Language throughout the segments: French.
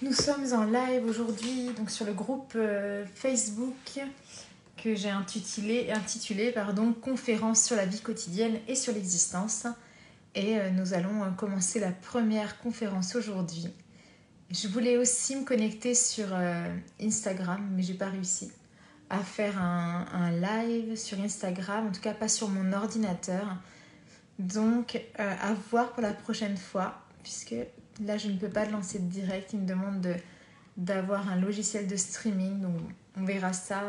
Nous sommes en live aujourd'hui donc sur le groupe Facebook que j'ai intitulé Conférence sur la vie quotidienne et sur l'existence. Et nous allons commencer la première conférence aujourd'hui. Je voulais aussi me connecter sur Instagram, mais j'ai pas réussi à faire un live sur Instagram, en tout cas pas sur mon ordinateur. Donc à voir pour la prochaine fois, puisque là je ne peux pas le lancer de direct, il me demande d'avoir un logiciel de streaming, donc on verra ça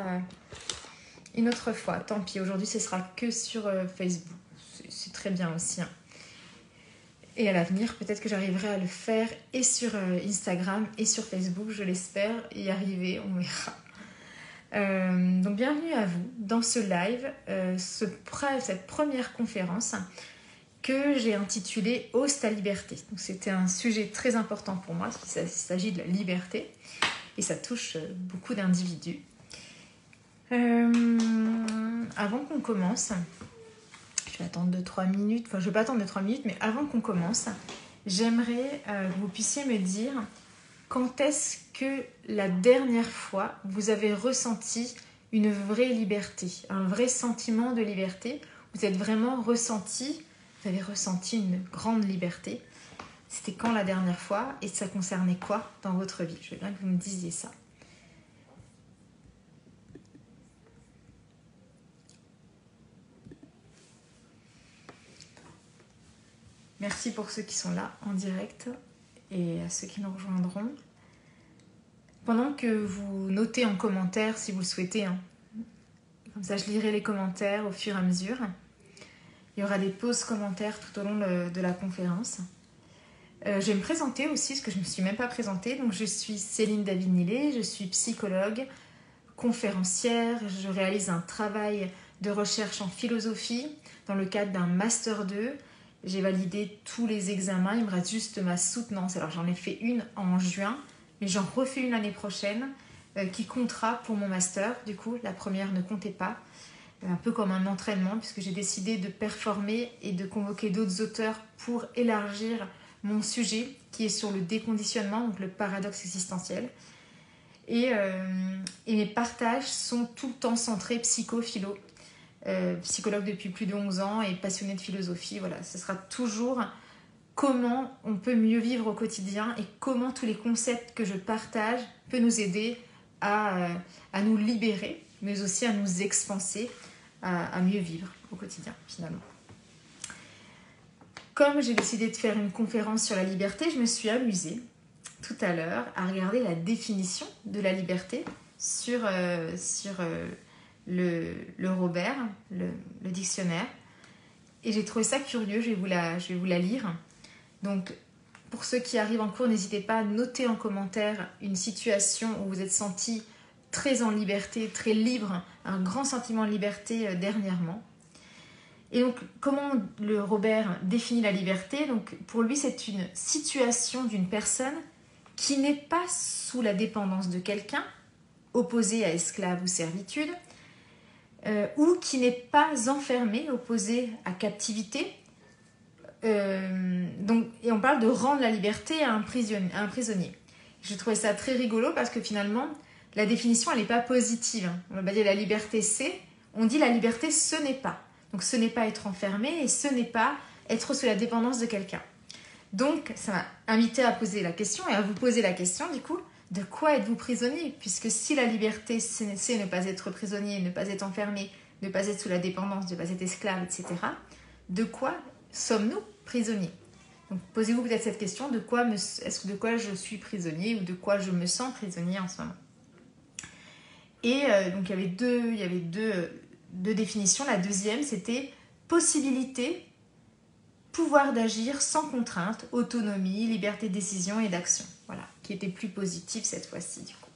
une autre fois. Tant pis, aujourd'hui ce sera que sur Facebook, c'est très bien aussi. Hein. Et à l'avenir, peut-être que j'arriverai à le faire et sur Instagram et sur Facebook, je l'espère, y arriver, on verra. Donc bienvenue à vous dans ce live, cette première conférence que j'ai intitulée Ose ta liberté. Donc c'était un sujet très important pour moi, parce qu'il s'agit de la liberté et ça touche beaucoup d'individus. Avant qu'on commence, je vais attendre 2-3 minutes, enfin je ne vais pas attendre 2-3 minutes, mais avant qu'on commence, j'aimerais que vous puissiez me dire quand est-ce que la dernière fois vous avez ressenti une vraie liberté, un vrai sentiment de liberté, vous avez ressenti une grande liberté. C'était quand la dernière fois et ça concernait quoi dans votre vie? Je veux bien que vous me disiez ça. Merci pour ceux qui sont là en direct et à ceux qui nous rejoindront. Pendant que vous notez en commentaire si vous le souhaitez, hein, comme ça je lirai les commentaires au fur et à mesure. Il y aura des pauses commentaires tout au long de la conférence. Je vais me présenter aussi, parce que je ne me suis même pas présentée. Donc, je suis Céline David-Nillet, je suis psychologue, conférencière. Je réalise un travail de recherche en philosophie dans le cadre d'un Master 2. J'ai validé tous les examens, il me reste juste ma soutenance. Alors, j'en ai fait une en juin, mais j'en refais une l'année prochaine qui comptera pour mon Master. Du coup, la première ne comptait pas. Un peu comme un entraînement, puisque j'ai décidé de performer et de convoquer d'autres auteurs pour élargir mon sujet qui est sur le déconditionnement, donc le paradoxe existentiel. Et mes partages sont tout le temps centrés psycho-philo. Psychologue depuis plus de 11 ans et passionné de philosophie. Voilà, ce sera toujours comment on peut mieux vivre au quotidien et comment tous les concepts que je partage peuvent nous aider à nous libérer, mais aussi à nous expanser, à mieux vivre au quotidien finalement. Comme j'ai décidé de faire une conférence sur la liberté, je me suis amusée tout à l'heure à regarder la définition de la liberté sur le Robert, le dictionnaire. Et j'ai trouvé ça curieux, je vais vous la lire. Donc, pour ceux qui arrivent en cours, n'hésitez pas à noter en commentaire une situation où vous êtes senti très en liberté, très libre, un grand sentiment de liberté dernièrement. Et donc, comment le Robert définit la liberté? Donc, pour lui, c'est une situation d'une personne qui n'est pas sous la dépendance de quelqu'un, opposée à esclave ou servitude, ou qui n'est pas enfermée, opposée à captivité. Et on parle de rendre la liberté à un prisonnier. Je trouvais ça très rigolo parce que finalement, la définition, elle n'est pas positive. On va pas dire la liberté, c'est. On dit la liberté, ce n'est pas. Donc, ce n'est pas être enfermé et ce n'est pas être sous la dépendance de quelqu'un. Donc, ça m'a invité à poser la question et à vous poser la question, du coup, de quoi êtes-vous prisonnier? Puisque si la liberté, c'est ne pas être prisonnier, ne pas être enfermé, ne pas être sous la dépendance, ne pas être esclave, etc., de quoi sommes-nous prisonniers? Donc, posez-vous peut-être cette question, de quoi je suis prisonnier ou de quoi je me sens prisonnier en ce moment? Et donc, il y avait deux définitions. La deuxième, c'était possibilité, pouvoir d'agir sans contrainte, autonomie, liberté de décision et d'action. Voilà, qui était plus positive cette fois-ci, du coup.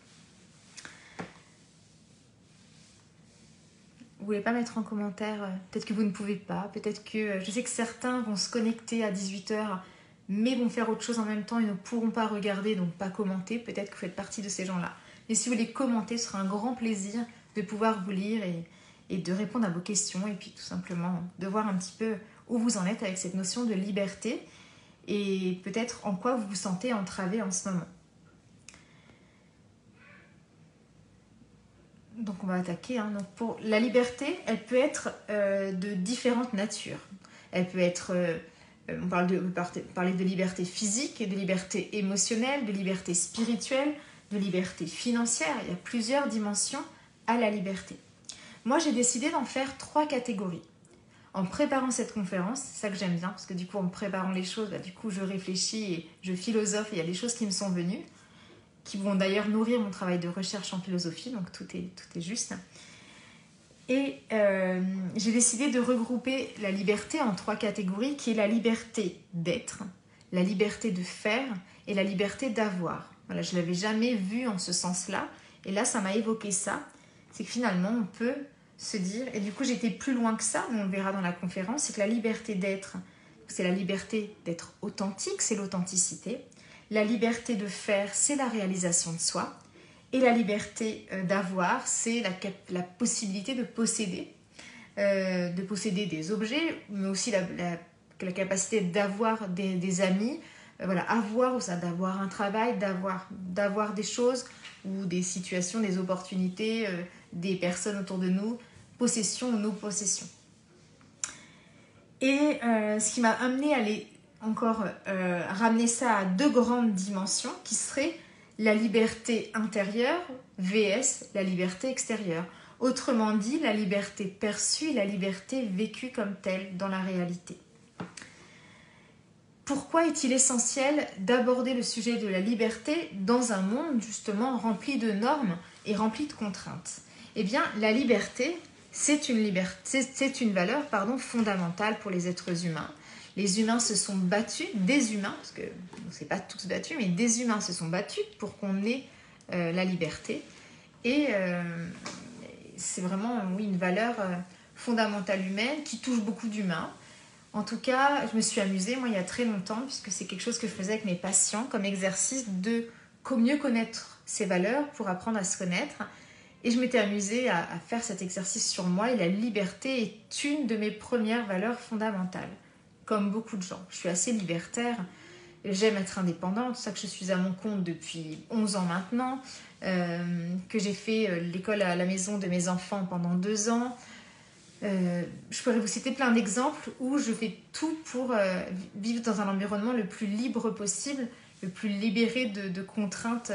Vous voulez pas mettre en commentaire, peut-être que vous ne pouvez pas, peut-être que... je sais que certains vont se connecter à 18h, mais vont faire autre chose en même temps et ne pourront pas regarder, donc pas commenter. Peut-être que vous faites partie de ces gens-là. Et si vous voulez commenter, ce sera un grand plaisir de pouvoir vous lire et de répondre à vos questions et puis tout simplement de voir un petit peu où vous en êtes avec cette notion de liberté et peut-être en quoi vous vous sentez entravé en ce moment. Donc on va attaquer. Hein. Donc pour la liberté, elle peut être de différentes natures. Elle peut être, on parler de liberté physique, de liberté émotionnelle, de liberté spirituelle, de liberté financière. Il y a plusieurs dimensions à la liberté. Moi, j'ai décidé d'en faire 3 catégories. En préparant cette conférence, c'est ça que j'aime bien, parce que du coup, en préparant les choses, du coup, je réfléchis et je philosophe, et il y a des choses qui me sont venues, qui vont d'ailleurs nourrir mon travail de recherche en philosophie, donc tout est juste. Et j'ai décidé de regrouper la liberté en 3 catégories, qui est la liberté d'être, la liberté de faire et la liberté d'avoir. Voilà, je ne l'avais jamais vu en ce sens-là, et là, ça m'a évoqué ça. C'est que finalement, on peut se dire, et du coup j'étais plus loin que ça, mais on le verra dans la conférence, c'est que la liberté d'être, c'est la liberté d'être authentique, c'est l'authenticité. La liberté de faire, c'est la réalisation de soi. Et la liberté d'avoir, c'est la possibilité de posséder des objets, mais aussi la capacité d'avoir des amis, voilà, d'avoir un travail, d'avoir des choses ou des situations, des opportunités, des personnes autour de nous, possession ou nos possessions. Et ce qui m'a amené à aller encore ramener ça à 2 grandes dimensions qui seraient la liberté intérieure vs la liberté extérieure. Autrement dit, la liberté perçue et la liberté vécue comme telle dans la réalité. Pourquoi est-il essentiel d'aborder le sujet de la liberté dans un monde justement rempli de normes et rempli de contraintes? Eh bien, la liberté, c'est une valeur fondamentale pour les êtres humains. Les humains se sont battus, des humains, parce que on ne s'est pas tous battus, mais des humains se sont battus pour qu'on ait la liberté. Et c'est vraiment une valeur fondamentale humaine qui touche beaucoup d'humains. En tout cas, je me suis amusée, moi, il y a très longtemps, puisque c'est quelque chose que je faisais avec mes patients, comme exercice de mieux connaître ces valeurs pour apprendre à se connaître. Et je m'étais amusée à faire cet exercice sur moi, et la liberté est une de mes premières valeurs fondamentales. Comme beaucoup de gens, je suis assez libertaire, j'aime être indépendante, c'est ça que je suis à mon compte depuis 11 ans maintenant, que j'ai fait l'école à la maison de mes enfants pendant 2 ans. Je pourrais vous citer plein d'exemples où je fais tout pour vivre dans un environnement le plus libre possible, le plus libéré de contraintes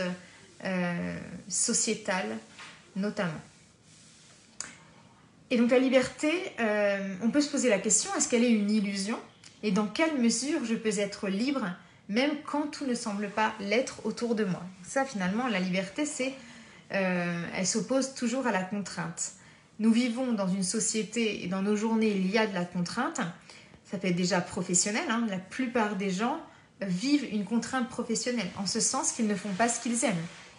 sociétales notamment. Et donc la liberté, on peut se poser la question, est-ce qu'elle est une illusion? Et dans quelle mesure je peux être libre même quand tout ne semble pas l'être autour de moi? Ça finalement, la liberté, elle s'oppose toujours à la contrainte. Nous vivons dans une société et dans nos journées, il y a de la contrainte. Ça peut être déjà professionnel. Hein. La plupart des gens vivent une contrainte professionnelle, en ce sens qu'ils ne font pas ce qu'ils aiment.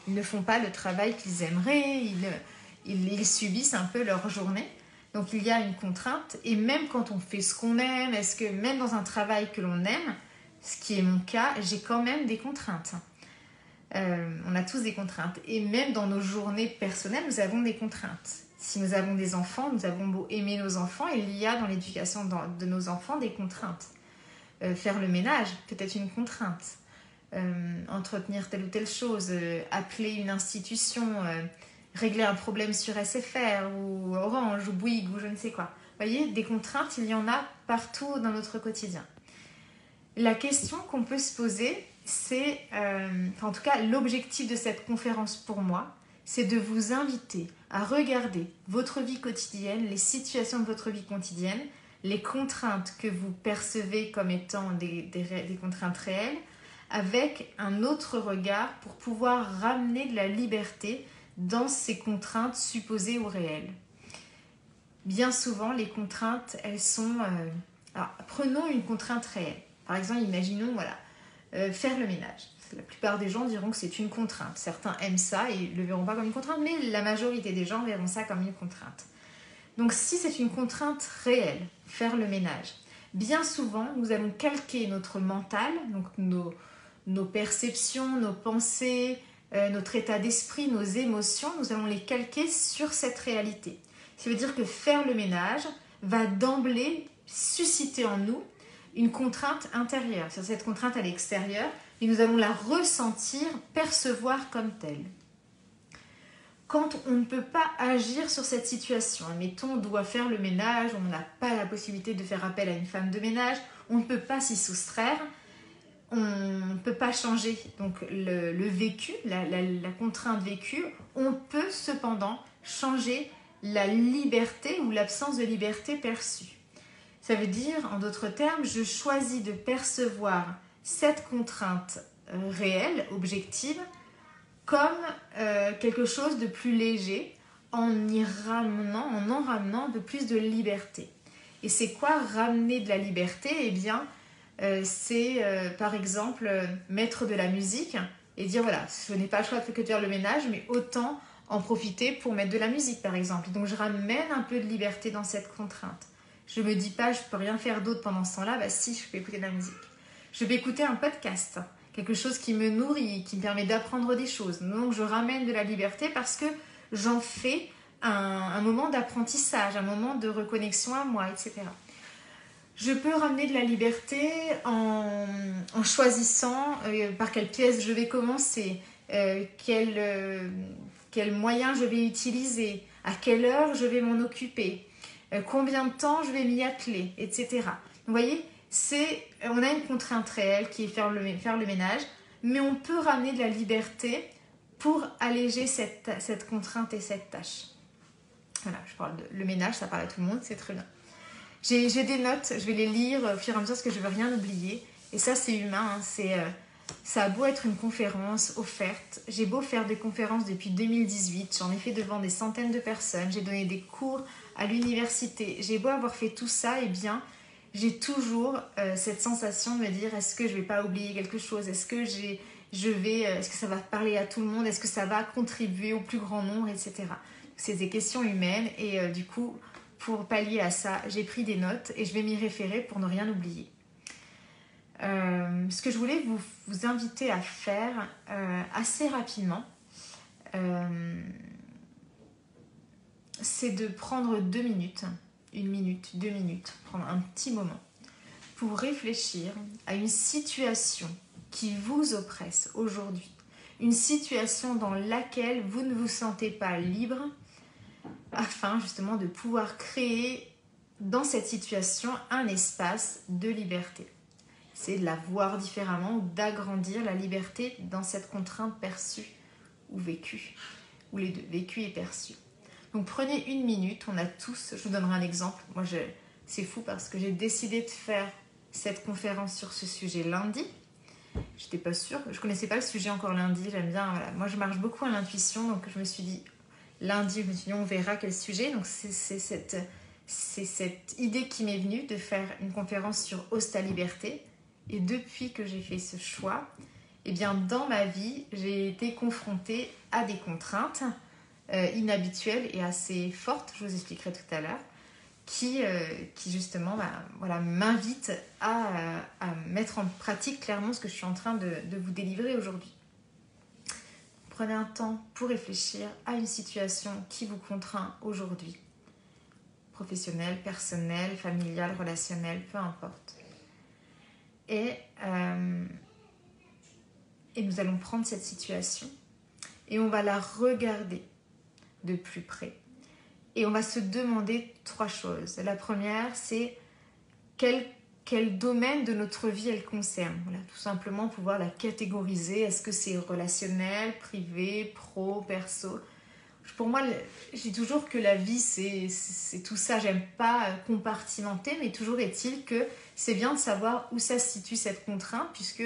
Ils ne font pas le travail qu'ils aimeraient, ils subissent un peu leur journée. Donc il y a une contrainte, et même quand on fait ce qu'on aime, est-ce que même dans un travail que l'on aime, ce qui est mon cas, j'ai quand même des contraintes. On a tous des contraintes. Et même dans nos journées personnelles, nous avons des contraintes. Si nous avons des enfants, nous avons beau aimer nos enfants, il y a dans l'éducation de nos enfants des contraintes. Faire le ménage peut être une contrainte. Entretenir telle ou telle chose, appeler une institution, régler un problème sur SFR ou Orange ou Bouygues ou je ne sais quoi. Vous voyez, des contraintes, il y en a partout dans notre quotidien. La question qu'on peut se poser, c'est, en tout cas l'objectif de cette conférence pour moi, c'est de vous inviter à regarder votre vie quotidienne, les situations de votre vie quotidienne, les contraintes que vous percevez comme étant des contraintes réelles, avec un autre regard pour pouvoir ramener de la liberté dans ces contraintes supposées ou réelles. Bien souvent, les contraintes, elles sont... Alors, prenons une contrainte réelle. Par exemple, imaginons, faire le ménage. La plupart des gens diront que c'est une contrainte. Certains aiment ça et ne le verront pas comme une contrainte, mais la majorité des gens verront ça comme une contrainte. Donc, si c'est une contrainte réelle, faire le ménage, bien souvent, nous allons calquer notre mental, donc nos perceptions, nos pensées, notre état d'esprit, nos émotions, nous allons les calquer sur cette réalité. Ça veut dire que faire le ménage va d'emblée susciter en nous une contrainte intérieure. Cette contrainte à l'extérieur, et nous allons la ressentir, percevoir comme telle. quand on ne peut pas agir sur cette situation. Admettons, on doit faire le ménage, on n'a pas la possibilité de faire appel à une femme de ménage, on ne peut pas s'y soustraire, on ne peut pas changer donc le vécu, la contrainte vécue. On peut cependant changer la liberté ou l'absence de liberté perçue. Ça veut dire, en d'autres termes, je choisis de percevoir cette contrainte réelle, objective, comme quelque chose de plus léger en en ramenant de plus de liberté. Et c'est quoi ramener de la liberté? Eh bien, c'est par exemple mettre de la musique et dire voilà, je n'ai pas le choix de faire le ménage, mais autant en profiter pour mettre de la musique par exemple. Donc je ramène un peu de liberté dans cette contrainte. Je me dis pas je peux rien faire d'autre pendant ce temps-là, bah si, je peux écouter de la musique. Je vais écouter un podcast, quelque chose qui me nourrit, qui me permet d'apprendre des choses. Donc je ramène de la liberté parce que j'en fais un moment d'apprentissage, un moment de reconnexion à moi, etc. Je peux ramener de la liberté en choisissant par quelle pièce je vais commencer, quel moyen je vais utiliser, à quelle heure je vais m'en occuper, combien de temps je vais m'y atteler, etc. Vous voyez, on a une contrainte réelle qui est faire le ménage, mais on peut ramener de la liberté pour alléger cette contrainte et cette tâche. Voilà, je parle le ménage, ça parle à tout le monde, c'est très bien. J'ai des notes, je vais les lire au fur et à mesure parce que je ne veux rien oublier. Et ça, c'est humain, hein, ça a beau être une conférence offerte. J'ai beau faire des conférences depuis 2018, j'en ai fait devant des centaines de personnes, j'ai donné des cours à l'université. J'ai beau avoir fait tout ça, eh bien, j'ai toujours cette sensation de me dire est-ce que je ne vais pas oublier quelque chose? Est-ce que est-ce que ça va parler à tout le monde? Est-ce que ça va contribuer au plus grand nombre, etc. C'est des questions humaines et du coup, pour pallier à ça, j'ai pris des notes et je vais m'y référer pour ne rien oublier. Ce que je voulais vous inviter à faire assez rapidement, c'est de prendre 2 minutes, 1 minute, 2 minutes, prendre un petit moment pour réfléchir à une situation qui vous oppresse aujourd'hui, une situation dans laquelle vous ne vous sentez pas libre, afin justement de pouvoir créer dans cette situation un espace de liberté. C'est de la voir différemment ou d'agrandir la liberté dans cette contrainte perçue ou vécue, ou les deux, vécue et perçue. Donc prenez 1 minute, on a tous, je vous donnerai un exemple, c'est fou parce que j'ai décidé de faire cette conférence sur ce sujet lundi. J'étais pas sûre, je connaissais pas le sujet encore lundi, j'aime bien, voilà. Moi je marche beaucoup à l'intuition, donc je me suis dit lundi, je me suis dit on verra quel sujet. Donc c'est cette idée qui m'est venue de faire une conférence sur Ose ta liberté. Et depuis que j'ai fait ce choix, eh bien dans ma vie, j'ai été confrontée à des contraintes inhabituelles et assez fortes, je vous expliquerai tout à l'heure, qui justement m'invitent à mettre en pratique clairement ce que je suis en train de vous délivrer aujourd'hui. Prenez un temps pour réfléchir à une situation qui vous contraint aujourd'hui. Professionnelle, personnelle, familiale, relationnelle, peu importe. Et nous allons prendre cette situation et on va la regarder de plus près. Et on va se demander 3 choses. La première, c'est quel domaine de notre vie elle concerne. Voilà, tout simplement pouvoir la catégoriser. Est-ce que c'est relationnel, privé, pro, perso? Pour moi, je dis toujours que la vie, c'est tout ça. J'aime pas compartimenter, mais toujours est-il que c'est bien de savoir où ça se situe cette contrainte, puisque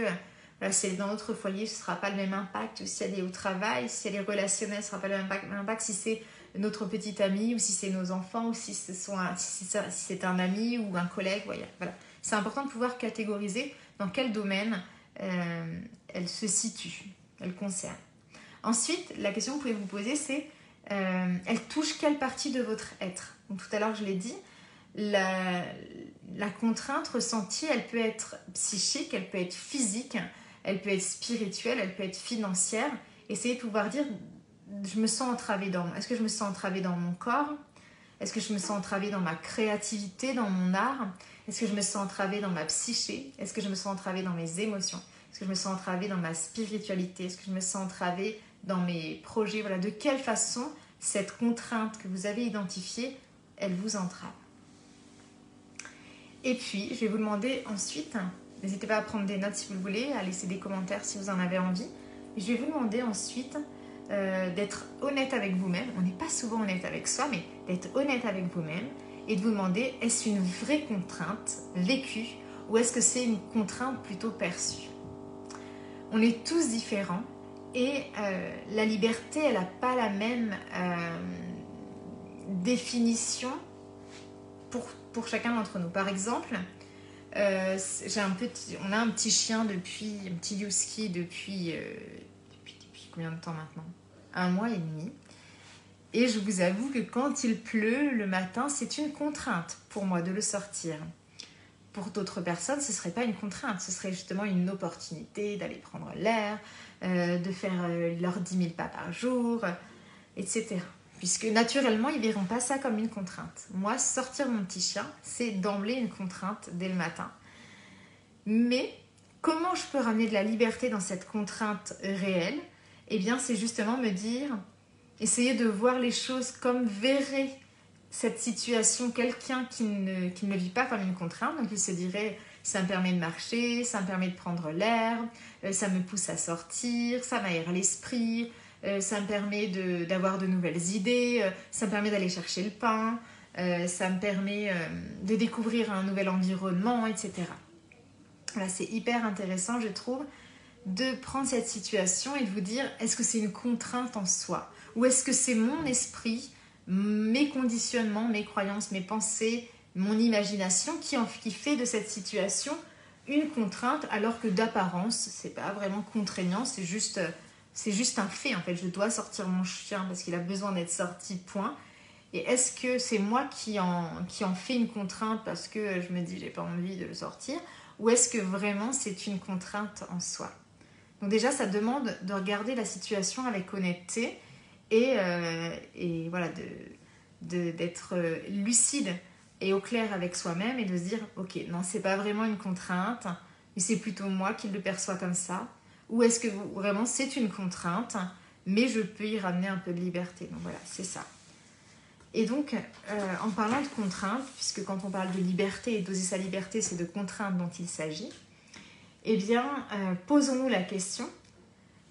si elle est dans notre foyer, ce ne sera pas le même impact. Si elle est au travail, si elle est relationnelle, ce ne sera pas le même impact. Si c'est notre petite amie, ou si c'est nos enfants, ou si c'est un ami ou un collègue. Voilà. C'est important de pouvoir catégoriser dans quel domaine elle se situe, elle concerne. Ensuite, la question que vous pouvez vous poser, c'est elle touche quelle partie de votre être? Donc, tout à l'heure, je l'ai dit, la contrainte ressentie, elle peut être psychique, elle peut être physique, elle peut être spirituelle, elle peut être financière. Essayez de pouvoir dire, je me sens entravée est-ce que je me sens entravée dans mon corps? Est-ce que je me sens entravée dans ma créativité, dans mon art? Est-ce que je me sens entravée dans ma psyché? Est-ce que je me sens entravée dans mes émotions? Est-ce que je me sens entravée dans ma spiritualité? Est-ce que je me sens entravée dans mes projets, voilà, de quelle façon cette contrainte que vous avez identifiée, elle vous entrave. Et puis, je vais vous demander ensuite, n'hésitez pas à prendre des notes si vous le voulez, à laisser des commentaires si vous en avez envie. Je vais vous demander ensuite d'être honnête avec vous-même. On n'est pas souvent honnête avec soi, mais d'être honnête avec vous-même et de vous demander, est-ce une vraie contrainte vécue ou est-ce que c'est une contrainte plutôt perçue? On est tous différents et la liberté, elle n'a pas la même définition pour chacun d'entre nous. Par exemple, on a un petit chien un petit husky depuis combien de temps maintenant? 1 mois et demi. Et je vous avoue que quand il pleut le matin, c'est une contrainte pour moi de le sortir. Pour d'autres personnes, ce ne serait pas une contrainte, ce serait justement une opportunité d'aller prendre l'air, de faire leurs 10 000 pas par jour, etc. Puisque naturellement, ils ne verront pas ça comme une contrainte. Moi, sortir mon petit chien, c'est d'emblée une contrainte dès le matin. Mais comment je peux ramener de la liberté dans cette contrainte réelle? Eh bien, c'est justement me dire, essayer de voir les choses comme verrait cette situation quelqu'un qui ne le vit pas comme une contrainte. Donc, il se dirait, ça me permet de marcher, ça me permet de prendre l'air, ça me pousse à sortir, ça m'aère l'esprit, ça me permet d'avoir de nouvelles idées, ça me permet d'aller chercher le pain, ça me permet de découvrir un nouvel environnement, etc. Voilà, c'est hyper intéressant, je trouve, de prendre cette situation et de vous dire, est-ce que c'est une contrainte en soi? Ou est-ce que c'est mon esprit, mes conditionnements, mes croyances, mes pensées, mon imagination qui fait de cette situation une contrainte, alors que d'apparence, c'est pas vraiment contraignant, c'est juste un fait en fait. Je dois sortir mon chien parce qu'il a besoin d'être sorti, point. Et est-ce que c'est moi qui en fais une contrainte parce que je me dis j'ai pas envie de le sortir, ou est-ce que vraiment c'est une contrainte en soi? Donc déjà, ça demande de regarder la situation avec honnêteté et voilà, d'être lucide et au clair avec soi-même et de se dire, ok, non, c'est pas vraiment une contrainte, mais c'est plutôt moi qui le perçois comme ça. Ou est-ce que vraiment c'est une contrainte, mais je peux y ramener un peu de liberté. Donc voilà, c'est ça. Et donc, en parlant de contrainte, puisque quand on parle de liberté et d'oser sa liberté, c'est de contrainte dont il s'agit, eh bien, posons-nous la question,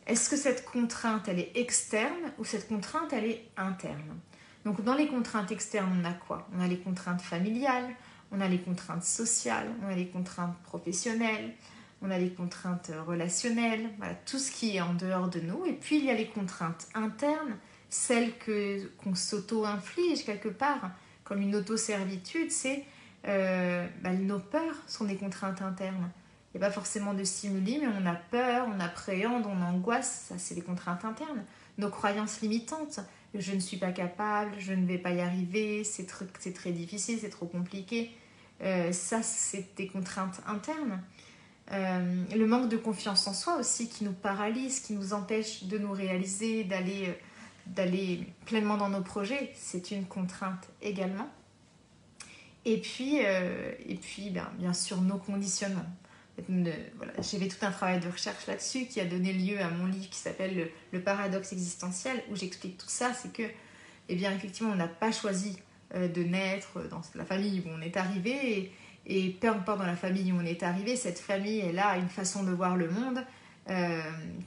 est-ce que cette contrainte, elle est externe ou cette contrainte, elle est interne? Donc, dans les contraintes externes, on a quoi? On a les contraintes familiales, on a les contraintes sociales, on a les contraintes professionnelles, on a les contraintes relationnelles, voilà, tout ce qui est en dehors de nous. Et puis, il y a les contraintes internes, celles qu'on s'auto-inflige quelque part, comme une auto-servitude, c'est nos peurs sont des contraintes internes. Il n'y a pas forcément de stimuli, mais on a peur, on appréhende, on angoisse, ça c'est des contraintes internes. Nos croyances limitantes, je ne suis pas capable, je ne vais pas y arriver, c'est très difficile, c'est trop compliqué. Ça c'est des contraintes internes. Le manque de confiance en soi aussi qui nous paralyse, qui nous empêche de nous réaliser, d'aller pleinement dans nos projets, c'est une contrainte également. Et puis bien sûr nos conditionnements. Voilà, j'ai fait tout un travail de recherche là-dessus qui a donné lieu à mon livre qui s'appelle le paradoxe existentiel, où j'explique tout ça. C'est que, eh bien, effectivement, on n'a pas choisi de naître dans la famille où on est arrivé, et peu importe dans la famille où on est arrivé, cette famille, elle a une façon de voir le monde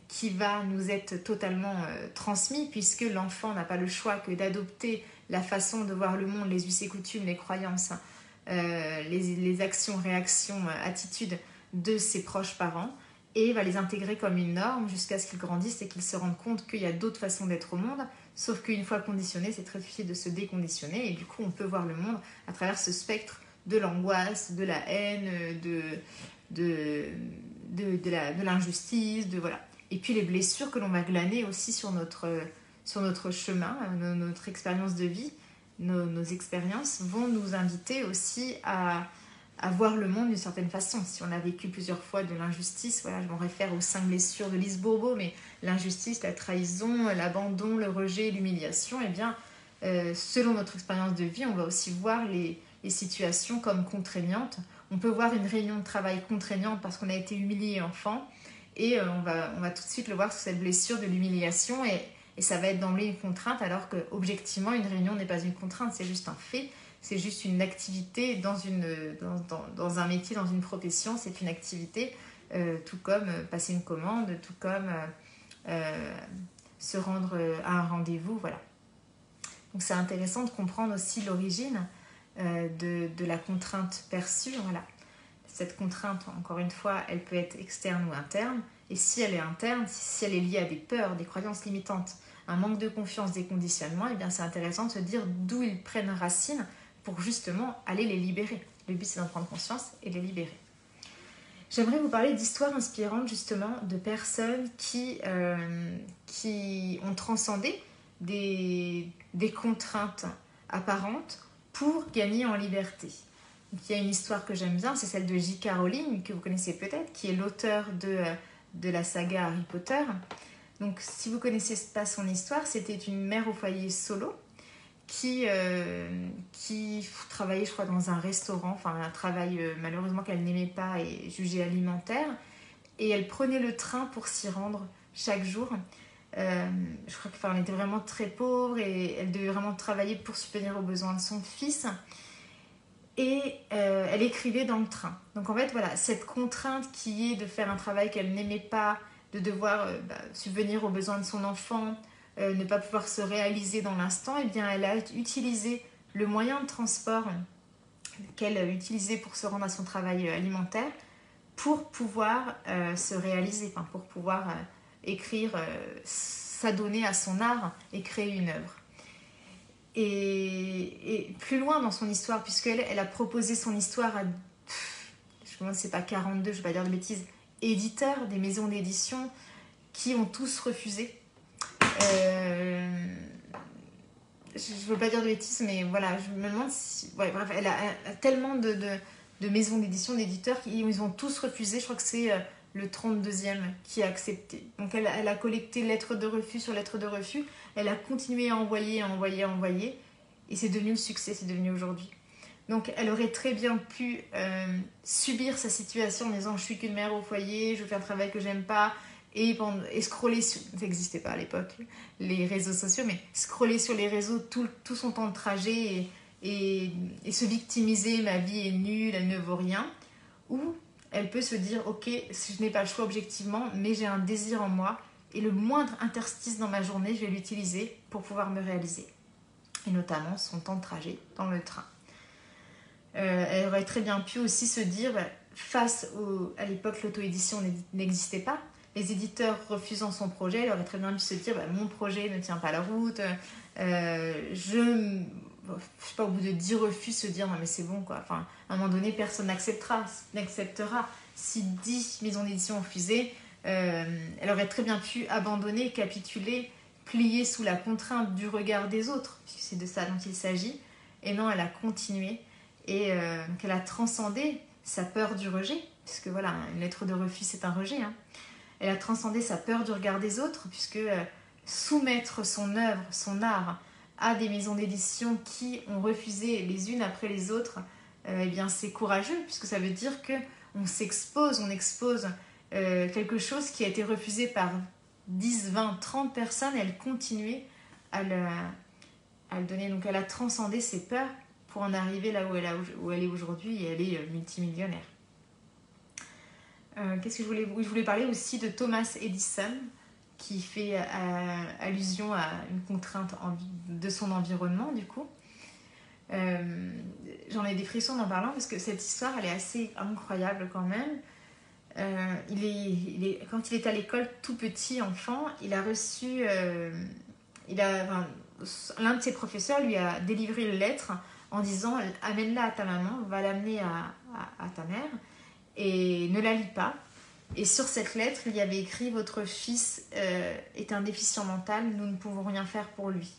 qui va nous être totalement transmise, puisque l'enfant n'a pas le choix que d'adopter la façon de voir le monde, les us et coutumes, les croyances, les actions, réactions, attitudes de ses proches parents, et va les intégrer comme une norme jusqu'à ce qu'ils grandissent et qu'ils se rendent compte qu'il y a d'autres façons d'être au monde, sauf qu'une fois conditionné, c'est très difficile de se déconditionner, et du coup on peut voir le monde à travers ce spectre de l'angoisse, de la haine, de l'injustice, voilà. Et puis les blessures que l'on va glaner aussi sur notre chemin, notre expérience de vie, nos expériences vont nous inviter aussi à voir le monde d'une certaine façon. Si on a vécu plusieurs fois de l'injustice, voilà, je m'en réfère aux 5 blessures de Lise Bourbeau, mais l'injustice, la trahison, l'abandon, le rejet, l'humiliation, eh bien, selon notre expérience de vie, on va aussi voir les situations comme contraignantes. On peut voir une réunion de travail contraignante parce qu'on a été humilié enfant, Et on va tout de suite le voir sous cette blessure de l'humiliation et ça va être d'emblée une contrainte alors que objectivement une réunion n'est pas une contrainte, c'est juste un fait, c'est juste une activité dans un métier, dans une profession, c'est une activité, tout comme passer une commande, tout comme se rendre à un rendez-vous, voilà. Donc c'est intéressant de comprendre aussi l'origine de la contrainte perçue, voilà. Cette contrainte, encore une fois, elle peut être externe ou interne. Et si elle est interne, si elle est liée à des peurs, des croyances limitantes, un manque de confiance, des conditionnements, eh bien c'est intéressant de se dire d'où ils prennent racine pour justement aller les libérer. Le but, c'est d'en prendre conscience et de les libérer. J'aimerais vous parler d'histoires inspirantes, justement, de personnes qui ont transcendé des contraintes apparentes pour gagner en liberté. Donc, il y a une histoire que j'aime bien, c'est celle de J.K. Rowling, que vous connaissez peut-être, qui est l'auteur de la saga Harry Potter. Donc, si vous ne connaissez pas son histoire, c'était une mère au foyer solo qui travaillait, je crois, dans un restaurant, enfin un travail malheureusement qu'elle n'aimait pas et jugé alimentaire. Et elle prenait le train pour s'y rendre chaque jour. Je crois qu'elle était vraiment très pauvre et elle devait vraiment travailler pour subvenir aux besoins de son fils. Et elle écrivait dans le train. Donc en fait, voilà, cette contrainte qui est de faire un travail qu'elle n'aimait pas, de devoir subvenir aux besoins de son enfant, ne pas pouvoir se réaliser dans l'instant, eh bien elle a utilisé le moyen de transport qu'elle utilisait pour se rendre à son travail alimentaire pour pouvoir se réaliser, enfin, pour pouvoir écrire, s'adonner à son art et créer une œuvre. Et plus loin dans son histoire, puisqu'elle a proposé son histoire à, je ne sais pas, 42, je ne vais pas dire de bêtises, éditeurs, des maisons d'édition qui ont tous refusé. Je ne veux pas dire de bêtises, mais voilà, je me demande si... Ouais, bref, elle a tellement de maisons d'édition, d'éditeurs, ils ont tous refusé. Je crois que c'est le 32e qui a accepté. Donc elle a collecté lettre de refus sur lettre de refus. Elle a continué à envoyer. Et c'est devenu le succès, c'est devenu aujourd'hui. Donc elle aurait très bien pu subir sa situation en disant « je suis qu'une mère au foyer, je fais un travail que j'aime pas ». Et scroller sur... Ça n'existait pas à l'époque, les réseaux sociaux, mais scroller sur les réseaux tout son temps de trajet et se victimiser, ma vie est nulle, elle ne vaut rien. Ou elle peut se dire, ok, je n'ai pas le choix objectivement, mais j'ai un désir en moi, et le moindre interstice dans ma journée, je vais l'utiliser pour pouvoir me réaliser. Et notamment son temps de trajet dans le train. Elle aurait très bien pu aussi se dire, à l'époque l'auto-édition n'existait pas, les éditeurs refusant son projet, elle aurait très bien pu se dire mon projet ne tient pas la route, je sais pas, au bout de 10 refus, se dire non mais c'est bon quoi, enfin, à un moment donné personne n'acceptera. Si 10 maisons d'édition ont refusé, elle aurait très bien pu abandonner, capituler, plier sous la contrainte du regard des autres, puisque c'est de ça dont il s'agit. Et non, elle a continué et qu'elle a transcendé sa peur du rejet, puisque voilà, une lettre de refus c'est un rejet, hein. Elle a transcendé sa peur du regard des autres, puisque soumettre son œuvre, son art, à des maisons d'édition qui ont refusé les unes après les autres, eh bien c'est courageux, puisque ça veut dire qu'on s'expose, on expose quelque chose qui a été refusé par 10, 20, 30 personnes, et elle continuait à le donner. Donc elle a transcendé ses peurs pour en arriver là où elle est aujourd'hui, et elle est multimillionnaire. Qu'est-ce que je voulais parler aussi de Thomas Edison, qui fait allusion à une contrainte de son environnement, du coup. J'en ai des frissons en parlant, parce que cette histoire, elle est assez incroyable quand même. Quand il est à l'école, tout petit enfant, il a reçu... l'un de ses professeurs lui a délivré une lettre en disant « Amène-la à ta maman, va l'amener à ta mère ». Et ne la lis pas. Et sur cette lettre, il y avait écrit « Votre fils est un déficient mental, nous ne pouvons rien faire pour lui ».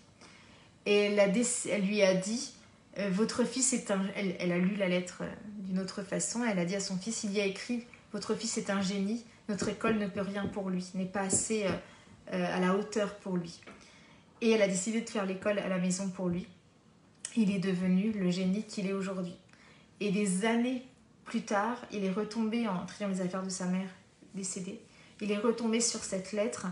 Et elle lui a dit « Votre fils est un... » Elle a lu la lettre d'une autre façon. Elle a dit à son fils, il y a écrit « Votre fils est un génie, notre école ne peut rien pour lui, n'est pas assez à la hauteur pour lui. » Et elle a décidé de faire l'école à la maison pour lui. Il est devenu le génie qu'il est aujourd'hui. Et des années plus tard, il est retombé en triant les affaires de sa mère décédée. il est retombé sur cette lettre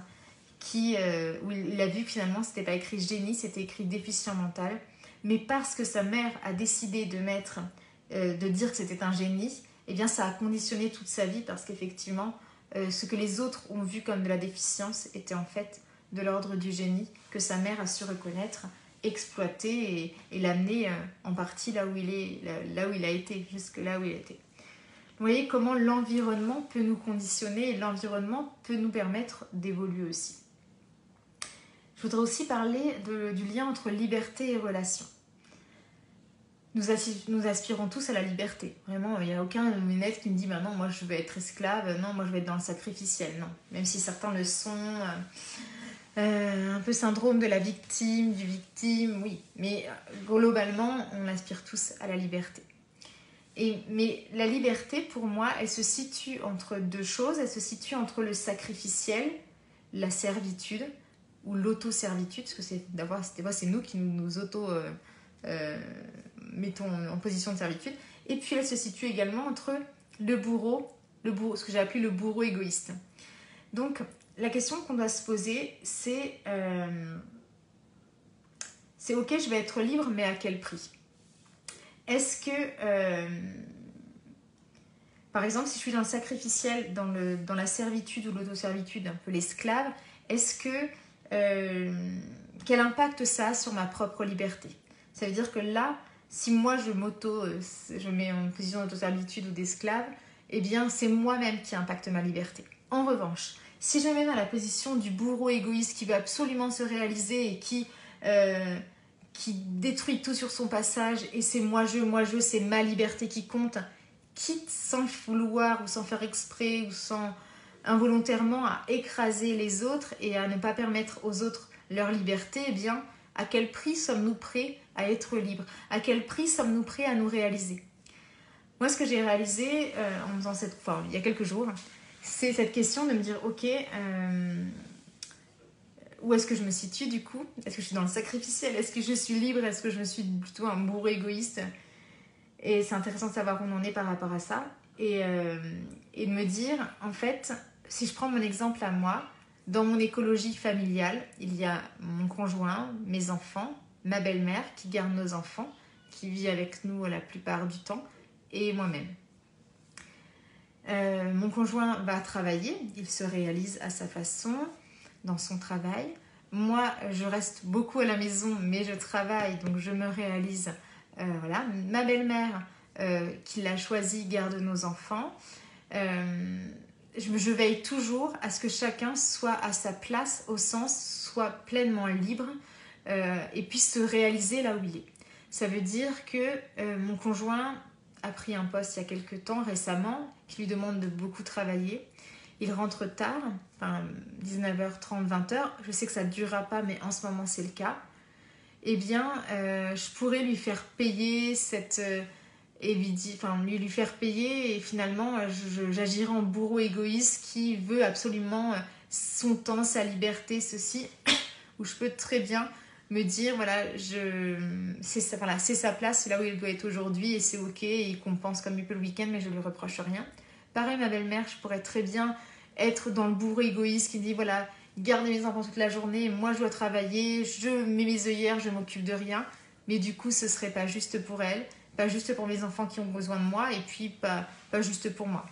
où il a vu que finalement c'était pas écrit génie, c'était écrit déficient mental. Mais parce que sa mère a décidé de dire que c'était un génie, eh bien ça a conditionné toute sa vie parce qu'effectivement, ce que les autres ont vu comme de la déficience était en fait de l'ordre du génie que sa mère a su reconnaître, exploiter et l'amener en partie là où il a été, jusque là où il a été. Vous voyez comment l'environnement peut nous conditionner et l'environnement peut nous permettre d'évoluer aussi. Je voudrais aussi parler du lien entre liberté et relation. Nous aspirons tous à la liberté. Vraiment, il n'y a aucun net qui me dit non, moi je vais être esclave, non, moi je vais être dans le sacrificiel. Non, même si certains le sont, un peu syndrome de la victime, du victime, oui. Mais globalement, on aspire tous à la liberté. Mais la liberté, pour moi, elle se situe entre deux choses. Elle se situe entre le sacrificiel, la servitude, ou l'auto-servitude, parce que c'est nous qui nous mettons en position de servitude. Et puis elle se situe également entre le bourreau, ce que j'ai appelé le bourreau égoïste. Donc la question qu'on doit se poser, c'est ok, je vais être libre, mais à quel prix? Est-ce que, par exemple, si je suis dans le sacrificiel, dans la servitude ou l'auto-servitude, un peu l'esclave, est-ce que quel impact ça a sur ma propre liberté? Ça veut dire que là, si moi je mets en position d'auto-servitude ou d'esclave, eh bien c'est moi-même qui impacte ma liberté. En revanche, si je me mets dans la position du bourreau égoïste qui veut absolument se réaliser et qui détruit tout sur son passage, et c'est moi je, c'est ma liberté qui compte, quitte sans le vouloir ou sans faire exprès ou sans involontairement à écraser les autres et à ne pas permettre aux autres leur liberté, eh bien, à quel prix sommes-nous prêts à être libres? À quel prix sommes-nous prêts à nous réaliser? Moi, ce que j'ai réalisé en faisant il y a quelques jours, c'est cette question de me dire, ok, où est-ce que je me situe du coup? Est-ce que je suis dans le sacrificiel? Est-ce que je suis libre? Est-ce que je suis plutôt un bourreau égoïste? Et c'est intéressant de savoir où on en est par rapport à ça. Et de me dire, en fait, si je prends mon exemple à moi, dans mon écologie familiale, il y a mon conjoint, mes enfants, ma belle-mère qui garde nos enfants, qui vit avec nous la plupart du temps, et moi-même. Mon conjoint va travailler, il se réalise à sa façon, dans son travail. Moi, je reste beaucoup à la maison, mais je travaille, donc je me réalise. Voilà. Ma belle-mère, qui l'a choisi, garde nos enfants. Je veille toujours à ce que chacun soit à sa place, au sens soit pleinement libre et puisse se réaliser là où il est. Ça veut dire que mon conjoint a pris un poste il y a quelques temps, récemment, qui lui demande de beaucoup travailler. Il rentre tard, 19h30, 20h. Je sais que ça ne durera pas, mais en ce moment, c'est le cas. Eh bien, je pourrais lui faire payer lui faire payer et finalement, j'agirai en bourreau égoïste qui veut absolument son temps, sa liberté, ceci, où je peux très bien me dire, voilà, c'est sa place, c'est là où il doit être aujourd'hui et c'est ok, et il compense comme il peut le week-end, mais je ne lui reproche rien. Pareil, ma belle-mère, je pourrais très bien être dans le bourreau égoïste qui dit, voilà, garder mes enfants toute la journée, moi je dois travailler, je mets mes œillères, je m'occupe de rien, mais du coup ce serait pas juste pour elle, pas juste pour mes enfants qui ont besoin de moi, et puis pas juste pour moi.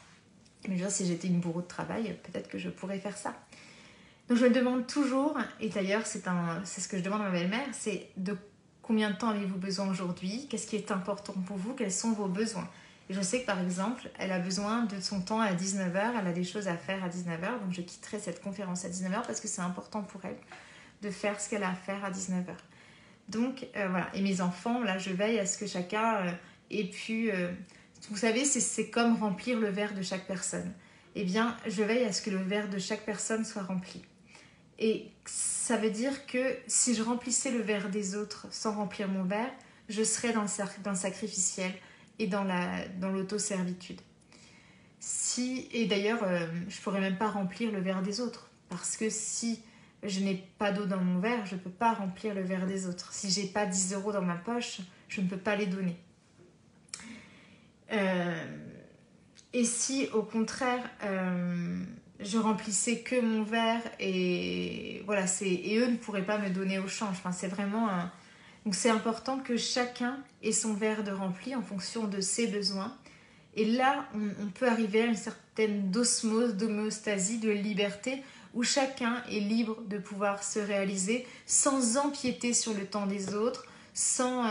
Mais je veux dire, si j'étais une bourreau de travail, peut-être que je pourrais faire ça. Donc je me demande toujours, et d'ailleurs c'est ce que je demande à ma belle-mère, c'est de combien de temps avez-vous besoin aujourd'hui? Qu'est-ce qui est important pour vous? Quels sont vos besoins? Et je sais que par exemple, elle a besoin de son temps à 19h, elle a des choses à faire à 19h, donc je quitterai cette conférence à 19h parce que c'est important pour elle de faire ce qu'elle a à faire à 19h. Donc voilà, et mes enfants, là je veille à ce que chacun ait pu... vous savez, c'est comme remplir le verre de chaque personne. Eh bien, je veille à ce que le verre de chaque personne soit rempli. Et ça veut dire que si je remplissais le verre des autres sans remplir mon verre, je serais dans le sacrificiel et dans l'auto-servitude. Et d'ailleurs, je ne pourrais même pas remplir le verre des autres. Parce que si je n'ai pas d'eau dans mon verre, je ne peux pas remplir le verre des autres. Si je n'ai pas 10 € dans ma poche, je ne peux pas les donner. Et si, au contraire, je remplissais que mon verre et voilà, et eux ne pourraient pas me donner au change. Enfin, c'est vraiment un... Donc c'est important que chacun ait son verre de rempli en fonction de ses besoins. Et là, on peut arriver à une certaine d'osmose, d'homéostasie, de liberté, où chacun est libre de pouvoir se réaliser sans empiéter sur le temps des autres, sans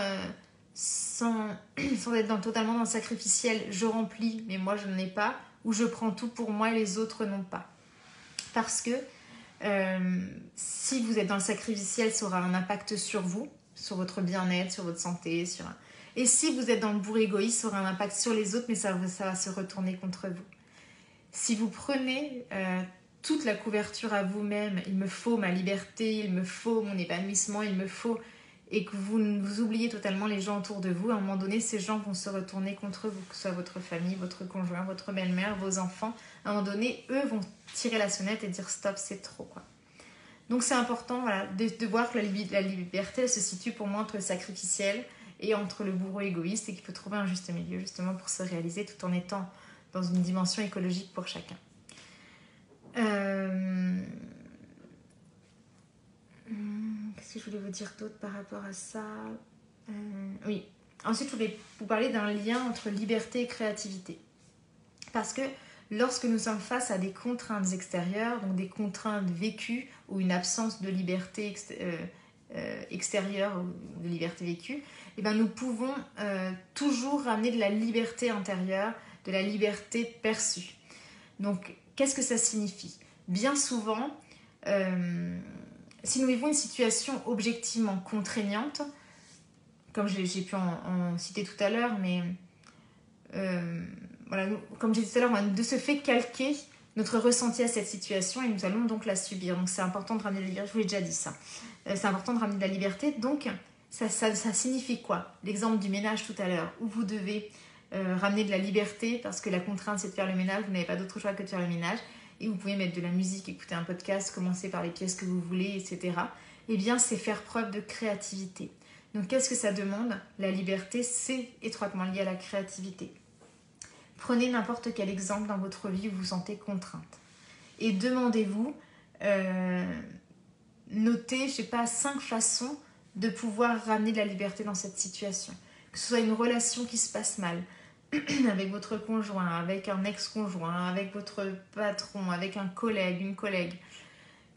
être totalement dans le sacrificiel. Je remplis, mais moi je n'en ai pas, ou je prends tout pour moi et les autres n'ont pas. Parce que si vous êtes dans le sacrificiel, ça aura un impact sur vous, sur votre bien-être, sur votre santé, et si vous êtes dans le bourre égoïste, ça aura un impact sur les autres, mais ça va se retourner contre vous. Si vous prenez toute la couverture à vous-même, il me faut ma liberté, il me faut mon épanouissement, il me faut... et que vous oubliez totalement les gens autour de vous, à un moment donné, ces gens vont se retourner contre vous, que ce soit votre famille, votre conjoint, votre belle-mère, vos enfants. À un moment donné, eux vont tirer la sonnette et dire stop, c'est trop, quoi. Donc c'est important, voilà, de voir que la liberté, elle se situe pour moi entre le sacrificiel et entre le bourreau égoïste, et qu'il faut trouver un juste milieu justement pour se réaliser tout en étant dans une dimension écologique pour chacun. Qu'est-ce que je voulais vous dire d'autre par rapport à ça? Oui. Ensuite, je voulais vous parler d'un lien entre liberté et créativité. Parce que lorsque nous sommes face à des contraintes extérieures, donc des contraintes vécues ou une absence de liberté extérieure ou de liberté vécue, eh bien, nous pouvons toujours ramener de la liberté intérieure, de la liberté perçue. Donc, qu'est-ce que ça signifie? Bien souvent, si nous vivons une situation objectivement contraignante, comme j'ai pu en citer tout à l'heure, mais voilà, comme j'ai dit tout à l'heure, on va de ce fait calquer notre ressenti à cette situation et nous allons donc la subir. Donc c'est important de ramener de la liberté, je vous l'ai déjà dit ça. C'est important de ramener de la liberté, donc ça signifie quoi? L'exemple du ménage tout à l'heure, où vous devez ramener de la liberté parce que la contrainte c'est de faire le ménage, vous n'avez pas d'autre choix que de faire le ménage, et vous pouvez mettre de la musique, écouter un podcast, commencer par les pièces que vous voulez, etc. Eh bien c'est faire preuve de créativité. Donc qu'est-ce que ça demande? La liberté, c'est étroitement lié à la créativité. Prenez n'importe quel exemple dans votre vie où vous vous sentez contrainte. Et demandez-vous, notez, je sais pas, 5 façons de pouvoir ramener de la liberté dans cette situation. Que ce soit une relation qui se passe mal, avec votre conjoint, avec un ex-conjoint, avec votre patron, avec un collègue, une collègue.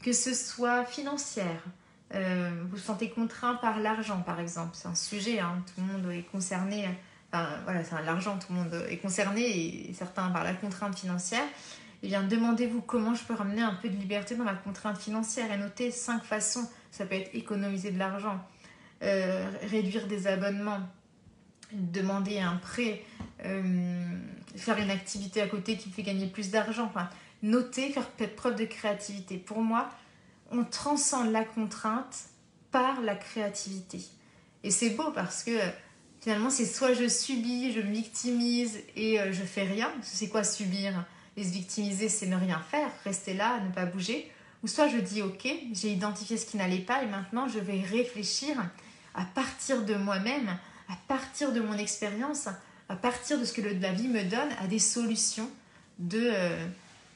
Que ce soit financière. Vous vous sentez contraint par l'argent, par exemple. C'est un sujet, hein, tout le monde est concerné. Enfin, voilà, c'est l'argent, tout le monde est concerné, et certains par la contrainte financière. Eh bien, demandez-vous comment je peux ramener un peu de liberté dans ma contrainte financière et notez 5 façons. Ça peut être économiser de l'argent, réduire des abonnements, demander un prêt, faire une activité à côté qui me fait gagner plus d'argent. Enfin, noter, faire preuve de créativité. Pour moi, on transcende la contrainte par la créativité. Et c'est beau parce que finalement, c'est soit je subis, je me victimise et je fais rien. C'est quoi subir et se victimiser? C'est ne rien faire, rester là, ne pas bouger. Ou soit je dis ok, j'ai identifié ce qui n'allait pas et maintenant je vais réfléchir à partir de moi-même, à partir de mon expérience, à partir de ce que la vie me donne, à des solutions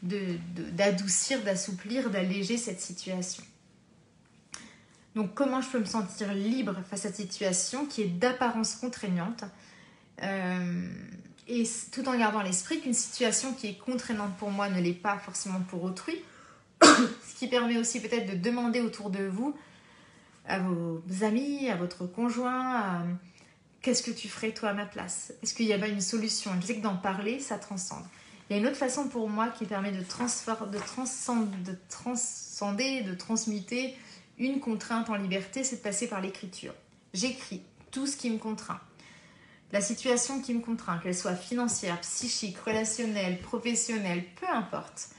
d'adoucir, d'assouplir, d'alléger cette situation. Donc comment je peux me sentir libre face à cette situation qui est d'apparence contraignante et tout en gardant à l'esprit qu'une situation qui est contraignante pour moi ne l'est pas forcément pour autrui, ce qui permet aussi peut-être de demander autour de vous, à vos amis, à votre conjoint, qu'est-ce que tu ferais toi à ma place? Est-ce qu'il y a pas une solution? Je sais que d'en parler, ça transcende. Il y a une autre façon pour moi qui permet de transcender, de transmuter une contrainte en liberté, c'est de passer par l'écriture. J'écris tout ce qui me contraint. La situation qui me contraint, qu'elle soit financière, psychique, relationnelle, professionnelle, peu importe.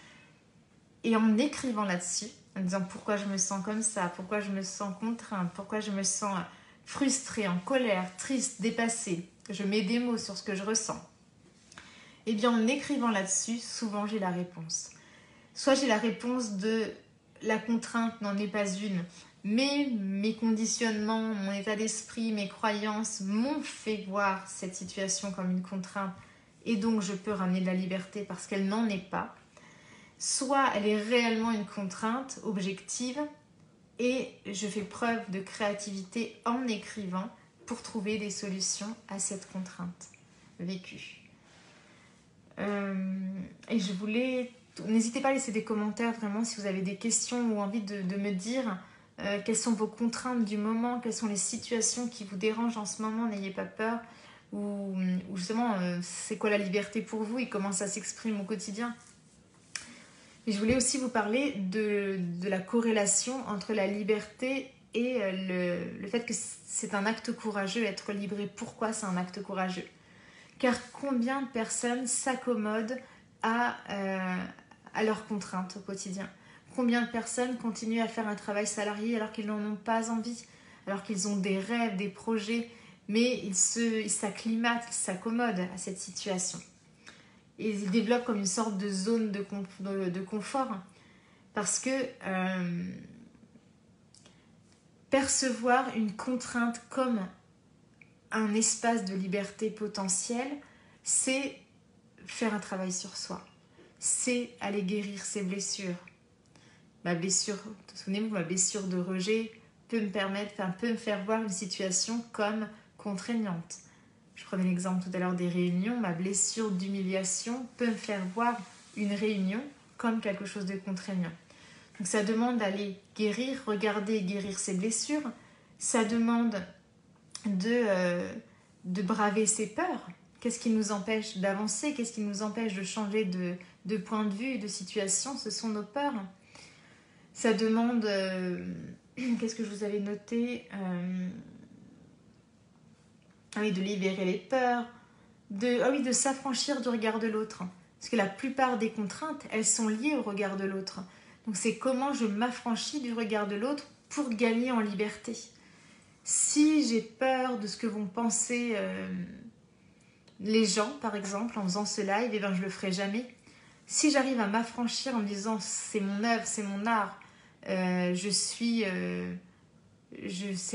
Et en écrivant là-dessus, en disant pourquoi je me sens comme ça, pourquoi je me sens contrainte, pourquoi je me sens frustrée, en colère, triste, dépassée, je mets des mots sur ce que je ressens. Et bien en écrivant là-dessus, souvent j'ai la réponse. Soit j'ai la réponse de la contrainte n'en est pas une, mais mes conditionnements, mon état d'esprit, mes croyances m'ont fait voir cette situation comme une contrainte et donc je peux ramener de la liberté parce qu'elle n'en est pas. soit elle est réellement une contrainte objective et je fais preuve de créativité en écrivant pour trouver des solutions à cette contrainte vécue. Et je voulais... N'hésitez pas à laisser des commentaires vraiment si vous avez des questions ou envie de me dire quelles sont vos contraintes du moment, quelles sont les situations qui vous dérangent en ce moment, n'ayez pas peur. Ou justement, c'est quoi la liberté pour vous et comment ça s'exprime au quotidien. Et je voulais aussi vous parler de la corrélation entre la liberté et le fait que c'est un acte courageux, être libre. Et pourquoi c'est un acte courageux? Car combien de personnes s'accommodent à leurs contraintes au quotidien? Combien de personnes continuent à faire un travail salarié alors qu'ils n'en ont pas envie, alors qu'ils ont des rêves, des projets, mais ils s'acclimatent, ils s'accommodent à cette situation. Et ils développent comme une sorte de zone de confort. Parce que percevoir une contrainte comme un espace de liberté potentielle, c'est faire un travail sur soi. C'est aller guérir ses blessures. Ma blessure, souvenez-vous, ma blessure de rejet peut me faire voir une situation comme contraignante. Je prenais l'exemple tout à l'heure des réunions. Ma blessure d'humiliation peut me faire voir une réunion comme quelque chose de contraignant. Donc ça demande d'aller guérir, regarder et guérir ses blessures. Ça demande de braver ses peurs. Qu'est-ce qui nous empêche d'avancer? Qu'est-ce qui nous empêche de changer de point de vue, de situation? Ce sont nos peurs. Ça demande... qu'est-ce que je vous avais noté? Ah oui, de libérer les peurs, de s'affranchir du regard de l'autre. Parce que la plupart des contraintes, elles sont liées au regard de l'autre. Donc c'est comment je m'affranchis du regard de l'autre pour gagner en liberté. Si j'ai peur de ce que vont penser les gens, par exemple, en faisant ce live, eh bien, je ne le ferai jamais. Si j'arrive à m'affranchir en me disant c'est mon œuvre, c'est mon art, c'est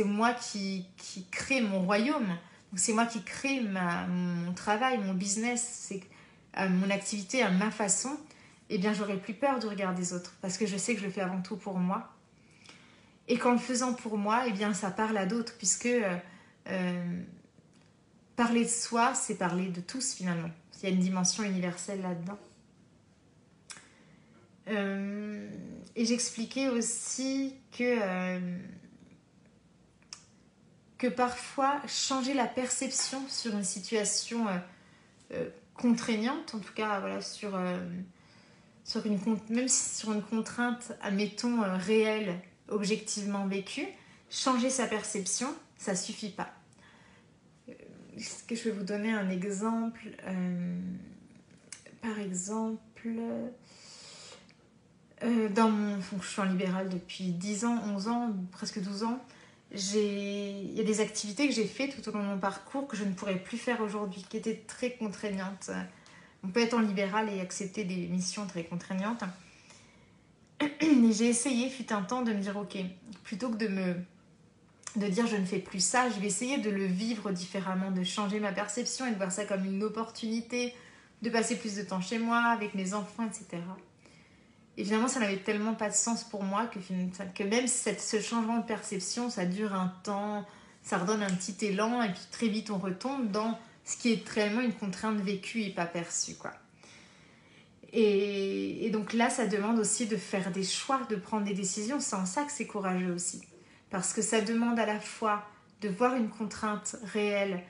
moi qui crée mon royaume. Donc c'est moi qui crée mon travail, mon business, c'est mon activité à ma façon. Eh bien, j'aurai plus peur du regard des autres parce que je sais que je le fais avant tout pour moi. Et qu'en le faisant pour moi, eh bien, ça parle à d'autres puisque parler de soi, c'est parler de tous finalement. Il y a une dimension universelle là-dedans. Et j'expliquais aussi que parfois, changer la perception sur une situation contraignante, en tout cas voilà, même si sur une contrainte, admettons, réelle, objectivement vécue, changer sa perception, ça ne suffit pas. Est-ce que je vais vous donner un exemple? Par exemple, je suis en libéral depuis 10 ans, 11 ans, presque 12 ans. Il y a des activités que j'ai faites tout au long de mon parcours que je ne pourrais plus faire aujourd'hui, qui étaient très contraignantes. On peut être en libéral et accepter des missions très contraignantes. Et j'ai essayé, fut un temps, de me dire, ok, plutôt que de dire je ne fais plus ça, je vais essayer de le vivre différemment, de changer ma perception et de voir ça comme une opportunité, de passer plus de temps chez moi, avec mes enfants, etc. Et finalement, ça n'avait tellement pas de sens pour moi que même ce changement de perception, ça dure un temps, ça redonne un petit élan et puis très vite on retombe dans ce qui est réellement une contrainte vécue et pas perçue, quoi. Et donc là, ça demande aussi de faire des choix, de prendre des décisions. C'est en ça que c'est courageux aussi. Parce que ça demande à la fois de voir une contrainte réelle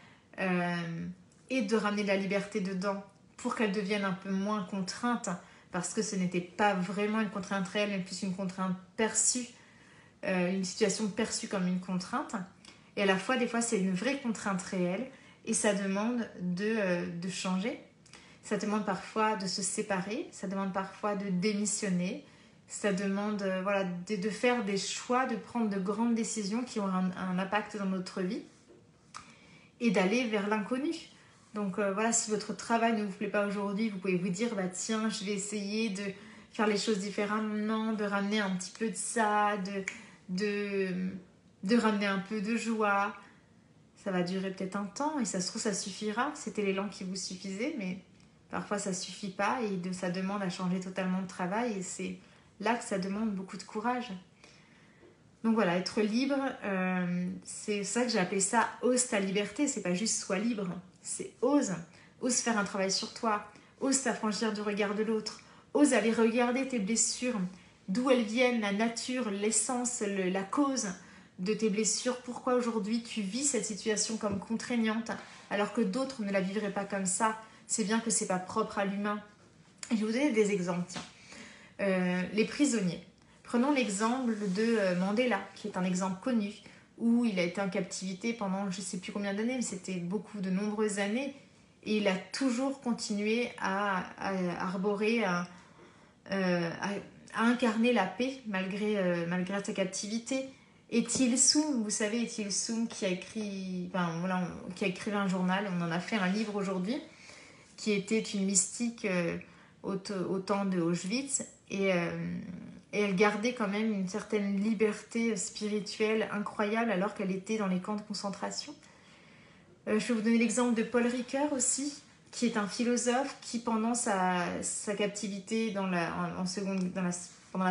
et de ramener de la liberté dedans pour qu'elle devienne un peu moins contrainte, parce que ce n'était pas vraiment une contrainte réelle, mais plus une contrainte perçue, une situation perçue comme une contrainte. Et à la fois, des fois, c'est une vraie contrainte réelle et ça demande de changer. Ça demande parfois de se séparer, ça demande parfois de démissionner, ça demande de faire des choix, de prendre de grandes décisions qui ont un impact dans notre vie et d'aller vers l'inconnu. Donc si votre travail ne vous plaît pas aujourd'hui, vous pouvez vous dire, tiens, je vais essayer de faire les choses différemment, de ramener un petit peu de ça, de ramener un peu de joie. Ça va durer peut-être un temps et ça se trouve, ça suffira. C'était l'élan qui vous suffisait, mais Parfois, ça ne suffit pas et ça demande à changer totalement de travail. Et c'est là que ça demande beaucoup de courage. Donc voilà, être libre, c'est ça que j'ai appelé ça « ose ta liberté ». C'est pas juste « sois libre », c'est « ose ». Ose faire un travail sur toi, ose t'affranchir du regard de l'autre, ose aller regarder tes blessures, d'où elles viennent, la nature, l'essence, la cause de tes blessures. Pourquoi aujourd'hui tu vis cette situation comme contraignante alors que d'autres ne la vivraient pas comme ça. C'est bien que c'est pas propre à l'humain. Je vais vous donner des exemples. Tiens. Les prisonniers. Prenons l'exemple de Mandela, qui est un exemple connu, où il a été en captivité pendant je ne sais plus combien d'années, mais c'était de nombreuses années, et il a toujours continué à arborer, à incarner la paix malgré sa captivité. Etil Soum, vous savez, Etil Soum qui a écrit un journal, on en a fait un livre aujourd'hui, qui était une mystique au temps de Auschwitz, et elle gardait quand même une certaine liberté spirituelle incroyable alors qu'elle était dans les camps de concentration. Je vais vous donner l'exemple de Paul Ricoeur aussi, qui est un philosophe qui, pendant sa captivité pendant la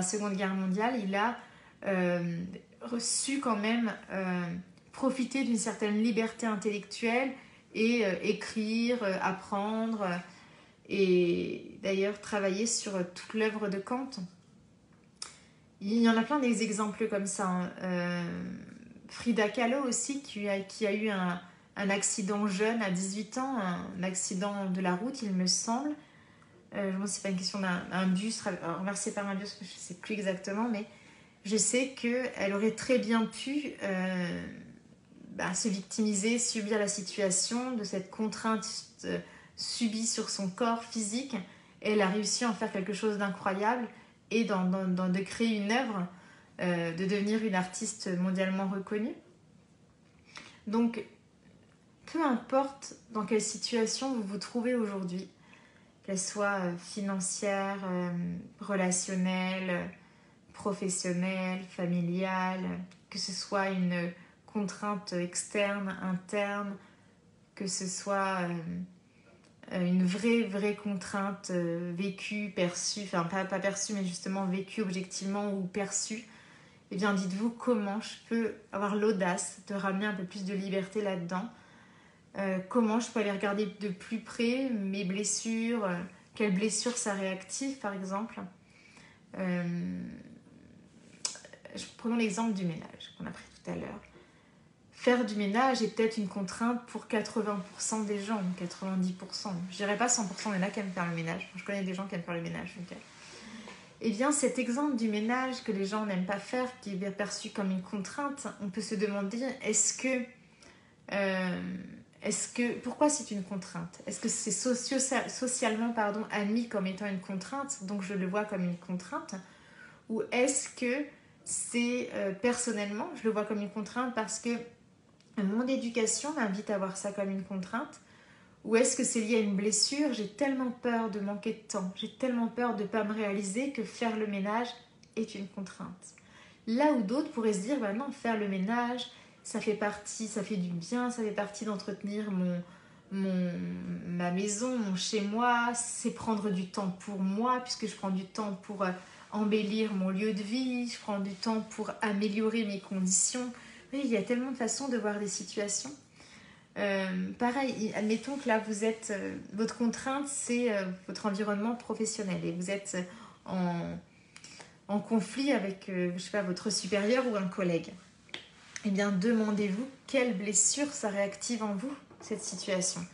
Seconde Guerre mondiale, il a reçu quand même profiter d'une certaine liberté intellectuelle et écrire, apprendre et d'ailleurs travailler sur toute l'œuvre de Kant. Il y en a plein des exemples comme ça. Frida Kahlo aussi, qui a eu un accident jeune à 18 ans, un accident de la route, il me semble. C'est pas une question d'un bus, renversé par un bus, je ne sais plus exactement, mais je sais qu'elle aurait très bien pu se victimiser, subir la situation de cette contrainte subie sur son corps physique. Et elle a réussi à en faire quelque chose d'incroyable et de créer une œuvre, de devenir une artiste mondialement reconnue. Donc, peu importe dans quelle situation vous vous trouvez aujourd'hui, qu'elle soit financière, relationnelle, professionnelle, familiale, que ce soit une contrainte externe, interne, que ce soit une vraie contrainte vécue, perçue, enfin pas perçue mais justement vécue objectivement ou perçue, eh bien dites-vous comment je peux avoir l'audace de ramener un peu plus de liberté là-dedans. Comment je peux aller regarder de plus près mes blessures, quelles blessures ça réactive par exemple. Prenons l'exemple du ménage qu'on a pris tout à l'heure. Faire du ménage est peut-être une contrainte pour 80% des gens, 90%. Je dirais pas 100%, il y en a qui aiment faire le ménage. Je connais des gens qui aiment faire le ménage. Donc, eh bien, cet exemple du ménage que les gens n'aiment pas faire, qui est perçu comme une contrainte, on peut se demander, pourquoi c'est une contrainte? Est-ce que c'est socialement admis comme étant une contrainte, donc je le vois comme une contrainte? Ou est-ce que c'est personnellement, je le vois comme une contrainte parce que mon éducation m'invite à voir ça comme une contrainte? Ou est-ce que c'est lié à une blessure? J'ai tellement peur de manquer de temps, j'ai tellement peur de ne pas me réaliser que faire le ménage est une contrainte. Là où d'autres pourraient se dire, bah non, faire le ménage, ça fait du bien, ça fait partie d'entretenir ma maison, mon chez-moi, c'est prendre du temps pour moi, puisque je prends du temps pour embellir mon lieu de vie, je prends du temps pour améliorer mes conditions. Oui, il y a tellement de façons de voir des situations. Pareil, admettons que là, votre contrainte, c'est votre environnement professionnel et vous êtes en conflit avec, votre supérieur ou un collègue. Eh bien, demandez-vous quelle blessure ça réactive en vous, cette situation.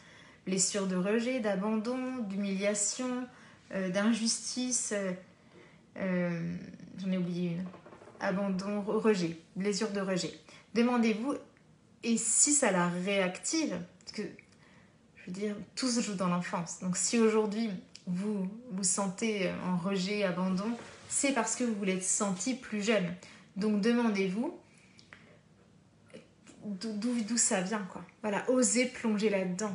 Blessure de rejet, d'abandon, d'humiliation, d'injustice. J'en ai oublié une. Abandon, rejet, blessure de rejet. Demandez-vous, et si ça la réactive, parce que, je veux dire, tout se joue dans l'enfance. Donc, si aujourd'hui, vous vous sentez en rejet, abandon, c'est parce que vous vous l'êtes senti plus jeune. Donc, demandez-vous d'où ça vient, quoi. Voilà, osez plonger là-dedans.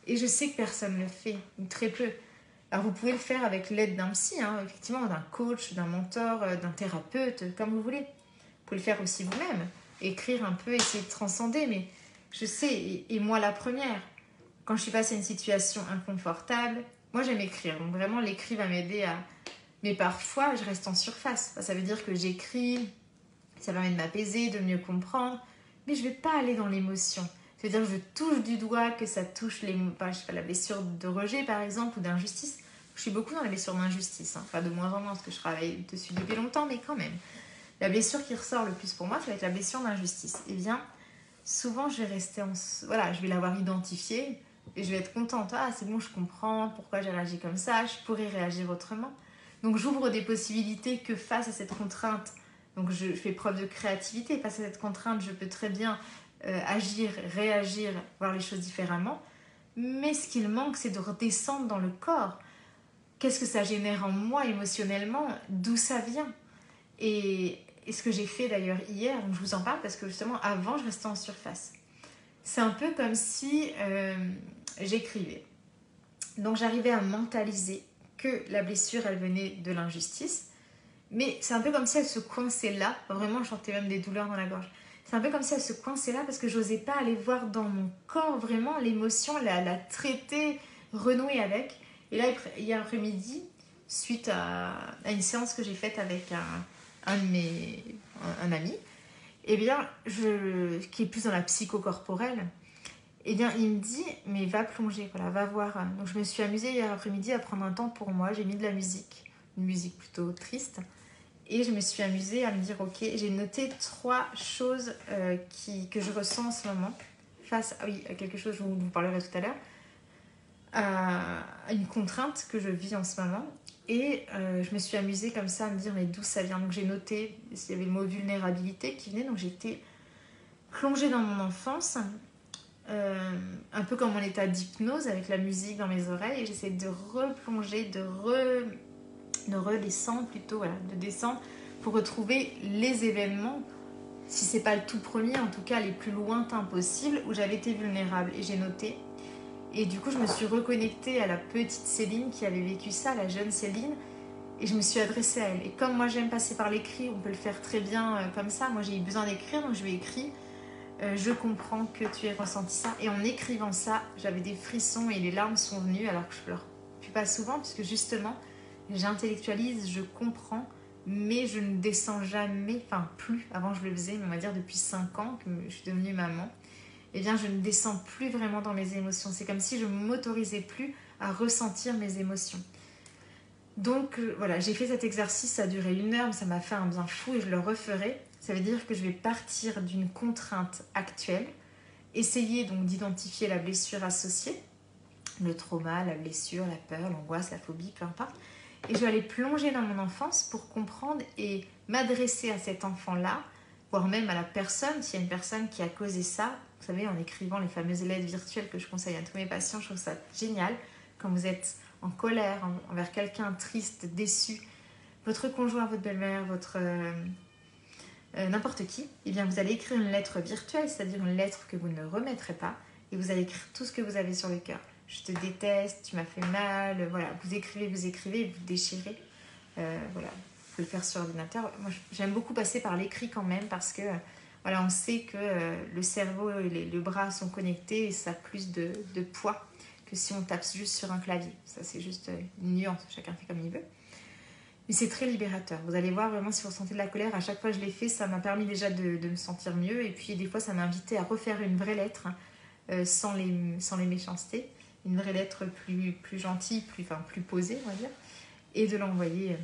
Et je sais que personne ne le fait, ou très peu. Alors vous pouvez le faire avec l'aide d'un psy, effectivement, d'un coach, d'un mentor, d'un thérapeute, comme vous voulez. Vous pouvez le faire aussi vous-même, écrire un peu, essayer de transcender, mais je sais, et moi la première, quand je suis face à une situation inconfortable, Moi, j'aime écrire. Donc, vraiment, l'écrit va m'aider à... Mais parfois, je reste en surface. Ça veut dire que j'écris, ça permet de m'apaiser, de mieux comprendre. Mais je ne vais pas aller dans l'émotion. C'est-à-dire que je touche du doigt, que ça touche la blessure de rejet, par exemple, ou d'injustice. Je suis beaucoup dans la blessure d'injustice. Enfin, de moins en moins, parce que je travaille dessus depuis longtemps, mais quand même. La blessure qui ressort le plus pour moi, ça va être la blessure d'injustice. Eh bien, souvent, je vais rester en... Voilà, je vais l'avoir identifiée et je vais être contente. Ah, c'est bon, je comprends pourquoi j'ai réagi comme ça, je pourrais réagir autrement. Donc, j'ouvre des possibilités que face à cette contrainte, donc je fais preuve de créativité. Face à cette contrainte, je peux très bien agir, réagir, voir les choses différemment. Mais ce qu'il manque, c'est de redescendre dans le corps. Qu'est-ce que ça génère en moi émotionnellement? D'où ça vient? Et ce que j'ai fait d'ailleurs hier, donc je vous en parle parce que justement avant je restais en surface. C'est un peu comme si j'écrivais. Donc j'arrivais à mentaliser que la blessure elle venait de l'injustice. Mais c'est un peu comme si elle se coinçait là. Vraiment, je sentais même des douleurs dans la gorge. C'est un peu comme si elle se coinçait là parce que j'osais pas aller voir dans mon corps vraiment l'émotion, la traiter, renouer avec. Et là, hier après-midi, suite à une séance que j'ai faite avec un ami, eh bien, qui est plus dans la psychocorporelle, eh bien, il me dit, mais va plonger, voilà, va voir. Donc, je me suis amusée hier après-midi à prendre un temps pour moi. J'ai mis de la musique, une musique plutôt triste. Et je me suis amusée à me dire, ok, j'ai noté 3 choses que je ressens en ce moment face à quelque chose, je vous parlerai tout à l'heure, à une contrainte que je vis en ce moment. Et je me suis amusée comme ça à me dire, mais d'où ça vient? Donc j'ai noté, il y avait le mot vulnérabilité qui venait, donc j'étais plongée dans mon enfance, un peu comme en état d'hypnose avec la musique dans mes oreilles, et j'essaie de replonger, de redescendre plutôt, voilà, de descendre pour retrouver les événements, si c'est pas le tout premier, en tout cas les plus lointains possibles, où j'avais été vulnérable. Et j'ai noté. Et du coup, je me suis reconnectée à la petite Céline qui avait vécu ça, la jeune Céline, et je me suis adressée à elle. Et comme moi j'aime passer par l'écrit, on peut le faire très bien comme ça. Moi j'ai eu besoin d'écrire, donc je lui ai écrit. Je comprends que tu aies ressenti ça. Et en écrivant ça, j'avais des frissons et les larmes sont venues alors que je pleure. Puis pas souvent, puisque justement, j'intellectualise, je comprends, mais je ne descends jamais, enfin plus, avant je le faisais, mais on va dire depuis 5 ans que je suis devenue maman, eh bien je ne descends plus vraiment dans mes émotions. C'est comme si je ne m'autorisais plus à ressentir mes émotions. Donc voilà, j'ai fait cet exercice, ça a duré 1 heure, mais ça m'a fait un bien fou et je le referai. Ça veut dire que je vais partir d'une contrainte actuelle, essayer donc d'identifier la blessure associée, le trauma, la blessure, la peur, l'angoisse, la phobie, peu importe. Et je vais aller plonger dans mon enfance pour comprendre et m'adresser à cet enfant-là, voire même à la personne, s'il y a une personne qui a causé ça. Vous savez, en écrivant les fameuses lettres virtuelles que je conseille à tous mes patients, je trouve ça génial. Quand vous êtes en colère envers quelqu'un, triste, déçu, votre conjoint, votre belle-mère, votre... n'importe qui, eh bien vous allez écrire une lettre virtuelle, c'est-à-dire une lettre que vous ne remettrez pas, et vous allez écrire tout ce que vous avez sur le cœur. Je te déteste, tu m'as fait mal, voilà, vous écrivez, vous déchirez. Voilà, vous pouvez le faire sur ordinateur. Moi, j'aime beaucoup passer par l'écrit quand même, parce que voilà, on sait que le cerveau et le bras sont connectés, et ça a plus de poids que si on tape juste sur un clavier. Ça, c'est juste une nuance, chacun fait comme il veut. Mais c'est très libérateur. Vous allez voir vraiment si vous ressentez de la colère. À chaque fois que je l'ai fait, ça m'a permis déjà de me sentir mieux. Et puis des fois, ça m'a invité à refaire une vraie lettre sans les méchancetés. Une vraie lettre plus gentille, plus posée, on va dire. Et de l'envoyer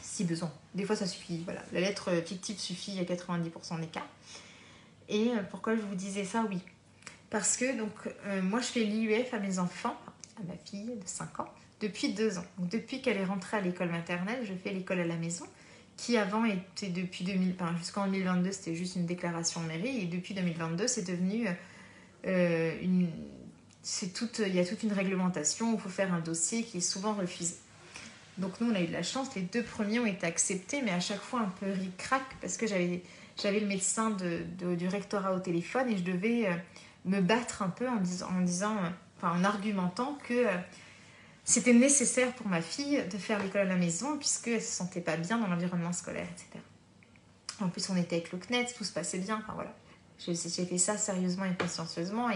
si besoin. Des fois, ça suffit. Voilà. La lettre fictive suffit à 90% des cas. Et pourquoi je vous disais ça? Oui. Parce que donc, moi, je fais l'IUF à mes enfants, à ma fille de 5 ans, depuis 2 ans. Donc, depuis qu'elle est rentrée à l'école maternelle, je fais l'école à la maison, qui avant était depuis 2000, enfin, jusqu'en 2022, c'était juste une déclaration de mairie, et depuis 2022, c'est devenu il y a toute une réglementation où il faut faire un dossier qui est souvent refusé. Donc nous, on a eu de la chance, les 2 premiers ont été acceptés, mais à chaque fois un peu ric-rac, parce que j'avais le médecin du rectorat au téléphone, et je devais me battre un peu en argumentant que c'était nécessaire pour ma fille de faire l'école à la maison, puisqu'elle ne se sentait pas bien dans l'environnement scolaire, etc. En plus, on était avec le CNED, tout se passait bien, enfin voilà. J'ai fait ça sérieusement et consciencieusement,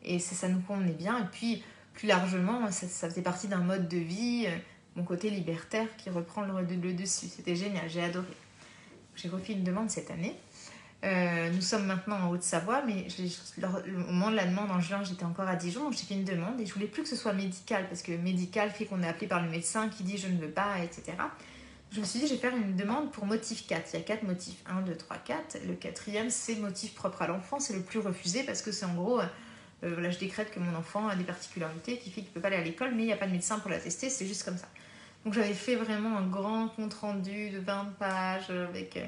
et ça nous convenait bien. Et puis, plus largement, ça faisait partie d'un mode de vie, mon côté libertaire qui reprend le dessus. C'était génial, j'ai adoré. J'ai refait une demande cette année. Nous sommes maintenant en Haute-Savoie, mais au moment de la demande en juin, j'étais encore à Dijon, donc j'ai fait une demande et je voulais plus que ce soit médical, parce que médical fait qu'on est appelé par le médecin qui dit je ne veux pas, etc. Je me suis dit, je vais faire une demande pour motif 4. Il y a 4 motifs. 1, 2, 3, 4. Le quatrième, c'est motif propre à l'enfant. C'est le plus refusé parce que c'est en gros, voilà, je décrète que mon enfant a des particularités qui fait qu'il ne peut pas aller à l'école, mais il n'y a pas de médecin pour l'attester, c'est juste comme ça. Donc j'avais fait vraiment un grand compte rendu de 20 pages avec...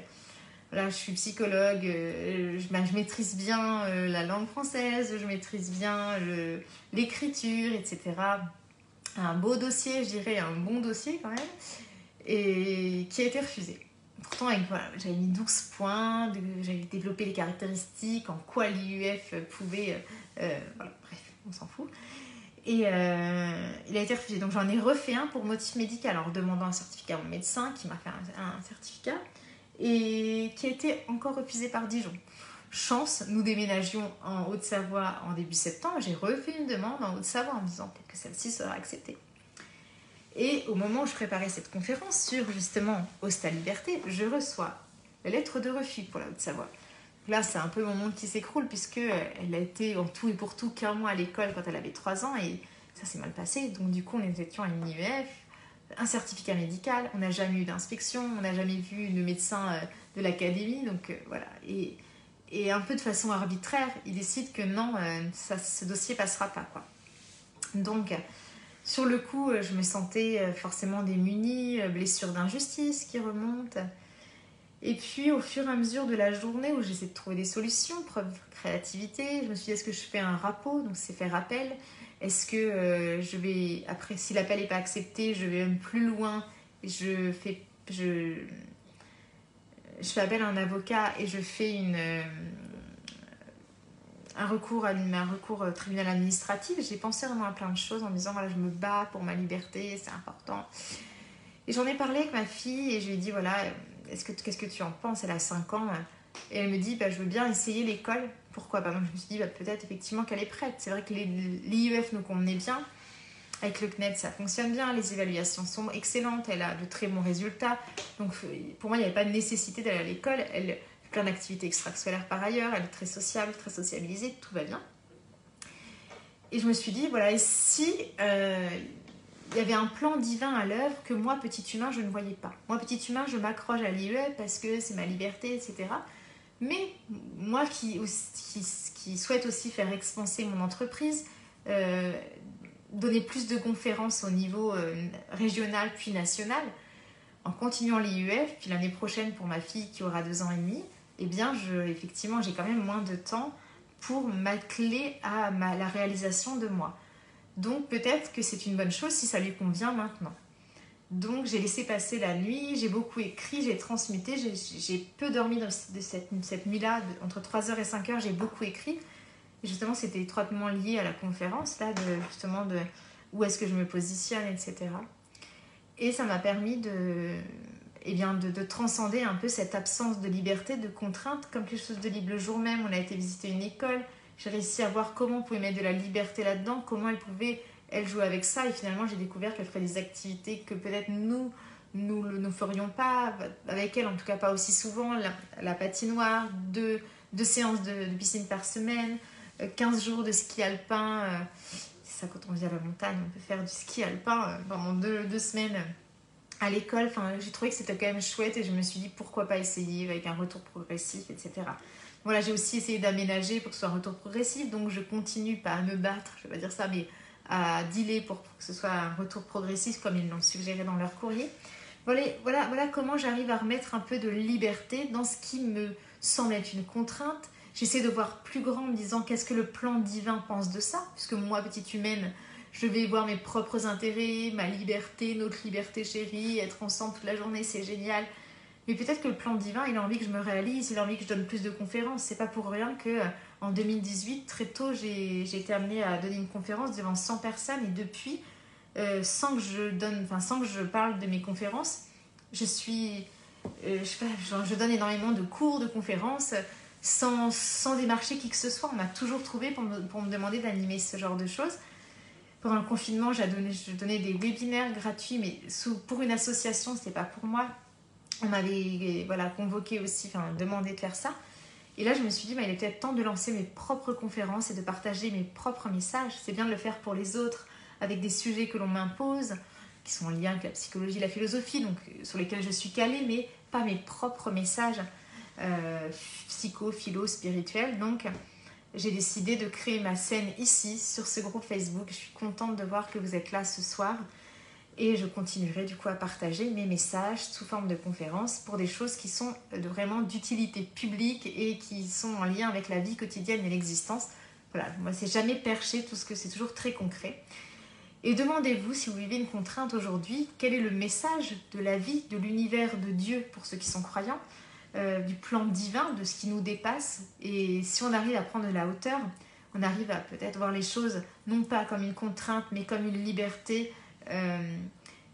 Là, je suis psychologue, je maîtrise bien la langue française, je maîtrise bien l'écriture, etc. Un beau dossier, je dirais, un bon dossier quand même, et qui a été refusé. Pourtant, voilà, j'avais mis 12 points, j'avais développé les caractéristiques, en quoi l'IUF pouvait... voilà, bref, on s'en fout. Et il a été refusé. Donc j'en ai refait un pour motif médical en demandant un certificat à mon médecin qui m'a fait un certificat et qui a été encore refusé par Dijon. Chance, nous déménagions en Haute-Savoie en début septembre. J'ai refait une demande en Haute-Savoie en me disant peut-être que celle-ci sera acceptée. Et au moment où je préparais cette conférence sur justement Hosta Liberté, je reçois la lettre de refus pour la Haute-Savoie. Là, c'est un peu mon monde qui s'écroule puisqu'elle a été en tout et pour tout qu'un mois à l'école quand elle avait 3 ans et ça s'est mal passé. Donc du coup, nous étions à une IEF, un certificat médical, on n'a jamais eu d'inspection, on n'a jamais vu le médecin de l'académie. Donc voilà. Et un peu de façon arbitraire, il décide que non, ce dossier passera pas, quoi. Donc, sur le coup, je me sentais forcément démunie, blessure d'injustice qui remonte. Et puis, au fur et à mesure de la journée où j'essaie de trouver des solutions, preuve de créativité, je me suis dit, est-ce que je fais un rappel, donc c'est faire appel. Est-ce que je vais, après, si l'appel n'est pas accepté, je vais même plus loin, je fais appel à un avocat et je fais un recours au tribunal administratif. J'ai pensé vraiment à plein de choses en me disant, voilà, je me bats pour ma liberté, c'est important. Et j'en ai parlé avec ma fille et je lui ai dit, voilà, qu'est-ce que tu en penses? Elle a 5 ans. Et elle me dit, je veux bien essayer l'école. Pourquoi pas? Moi, je me suis dit, peut-être effectivement qu'elle est prête. C'est vrai que l'IEF nous convenait bien. Avec le CNED, ça fonctionne bien. Les évaluations sont excellentes. Elle a de très bons résultats. Donc, pour moi, il n'y avait pas de nécessité d'aller à l'école. Elle fait plein d'activités extrascolaires par ailleurs. Elle est très sociable, très sociabilisée. Tout va bien. Et je me suis dit, voilà, et si... il y avait un plan divin à l'œuvre que moi, petit humain, je ne voyais pas. Moi, petit humain, je m'accroche à l'IEF parce que c'est ma liberté, etc. Mais moi qui souhaite aussi faire expanser mon entreprise, donner plus de conférences au niveau régional puis national, en continuant l'IEF, puis l'année prochaine pour ma fille qui aura 2 ans et demi, eh bien, effectivement, j'ai quand même moins de temps pour m'atteler à la réalisation de moi. Donc peut-être que c'est une bonne chose si ça lui convient maintenant. Donc j'ai laissé passer la nuit, j'ai beaucoup écrit, j'ai transmuté, j'ai peu dormi de cette nuit-là, entre 3h et 5h, j'ai beaucoup écrit. Et justement, c'était étroitement lié à la conférence, là, de où est-ce que je me positionne, etc. Et ça m'a permis de transcender un peu cette absence de liberté, de contrainte, comme quelque chose de libre. Le jour même, on a été visiter une école. J'ai réussi à voir comment on pouvait mettre de la liberté là-dedans, comment elle pouvait, elle, jouer avec ça. Et finalement, j'ai découvert qu'elle ferait des activités que peut-être nous ne ferions pas avec elle, en tout cas pas aussi souvent. La patinoire, 2 séances de piscine par semaine, 15 jours de ski alpin. C'est ça, quand on vit à la montagne, on peut faire du ski alpin pendant 2 semaines à l'école. Enfin, j'ai trouvé que c'était quand même chouette et je me suis dit pourquoi pas essayer avec un retour progressif, etc. Voilà, j'ai aussi essayé d'aménager pour que ce soit un retour progressif, donc je continue pas à me battre, je vais pas dire ça, mais à dealer pour que ce soit un retour progressif comme ils l'ont suggéré dans leur courrier. Voilà comment j'arrive à remettre un peu de liberté dans ce qui me semble être une contrainte. J'essaie de voir plus grand en me disant qu'est-ce que le plan divin pense de ça, puisque moi, petite humaine, je vais voir mes propres intérêts, ma liberté, notre liberté chérie, être ensemble toute la journée, c'est génial. Mais peut-être que le plan divin, il a envie que je me réalise, il a envie que je donne plus de conférences. C'est pas pour rien que en 2018, très tôt, j'ai été amenée à donner une conférence devant 100 personnes. Et depuis, sans que je parle de mes conférences, je donne énormément de cours, de conférences, sans démarcher qui que ce soit. On m'a toujours trouvé pour me demander d'animer ce genre de choses. Pendant le confinement, je donnais des webinaires gratuits, mais pour une association, c'était pas pour moi. On m'avait voilà, convoqué aussi, enfin demandé de faire ça. Et là, je me suis dit, bah, il est peut-être temps de lancer mes propres conférences et de partager mes propres messages. C'est bien de le faire pour les autres, avec des sujets que l'on m'impose, qui sont en lien avec la psychologie, la philosophie, donc sur lesquels je suis calée, mais pas mes propres messages psycho, philo, spirituels. Donc, j'ai décidé de créer ma scène ici, sur ce groupe Facebook. Je suis contente de voir que vous êtes là ce soir. Et je continuerai du coup à partager mes messages sous forme de conférences pour des choses qui sont vraiment d'utilité publique et qui sont en lien avec la vie quotidienne et l'existence. Voilà, moi c'est jamais perché, tout ce que c'est toujours très concret. Et demandez-vous, si vous vivez une contrainte aujourd'hui, quel est le message de la vie, de l'univers, de Dieu, pour ceux qui sont croyants, du plan divin, de ce qui nous dépasse. Et si on arrive à prendre de la hauteur, on arrive à peut-être voir les choses non pas comme une contrainte, mais comme une liberté,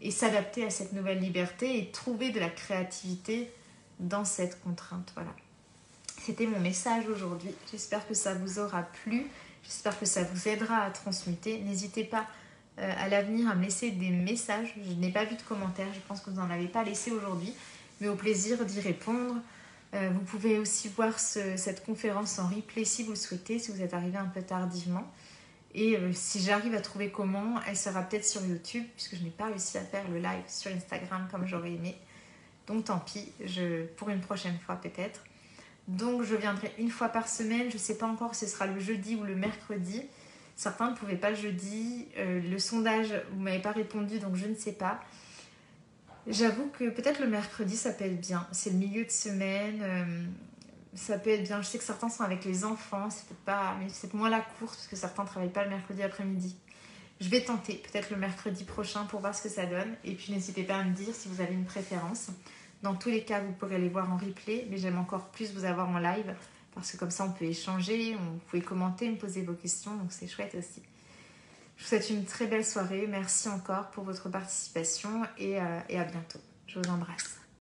et s'adapter à cette nouvelle liberté et trouver de la créativité dans cette contrainte. Voilà. C'était mon message aujourd'hui. J'espère que ça vous aura plu. J'espère que ça vous aidera à transmuter. N'hésitez pas à l'avenir à me laisser des messages. Je n'ai pas vu de commentaires. Je pense que vous n'en avez pas laissé aujourd'hui. Mais au plaisir d'y répondre. Vous pouvez aussi voir cette conférence en replay si vous le souhaitez, si vous êtes arrivé un peu tardivement. Et si j'arrive à trouver comment, elle sera peut-être sur YouTube, puisque je n'ai pas réussi à faire le live sur Instagram comme j'aurais aimé. Donc tant pis, pour une prochaine fois peut-être. Donc je viendrai une fois par semaine, je ne sais pas encore si ce sera le jeudi ou le mercredi. Certains ne pouvaient pas le jeudi. Le sondage, vous ne m'avez pas répondu, donc je ne sais pas. J'avoue que peut-être le mercredi, ça peut être bien. C'est le milieu de semaine, ça peut être bien. Je sais que certains sont avec les enfants, c'est peut-être pas, mais c'est moins la course parce que certains ne travaillent pas le mercredi après-midi. Je vais tenter peut-être le mercredi prochain pour voir ce que ça donne. Et puis n'hésitez pas à me dire si vous avez une préférence. Dans tous les cas, vous pourrez les voir en replay, mais j'aime encore plus vous avoir en live parce que comme ça, on peut échanger, vous pouvez commenter, me poser vos questions, donc c'est chouette aussi. Je vous souhaite une très belle soirée. Merci encore pour votre participation et à bientôt. Je vous embrasse.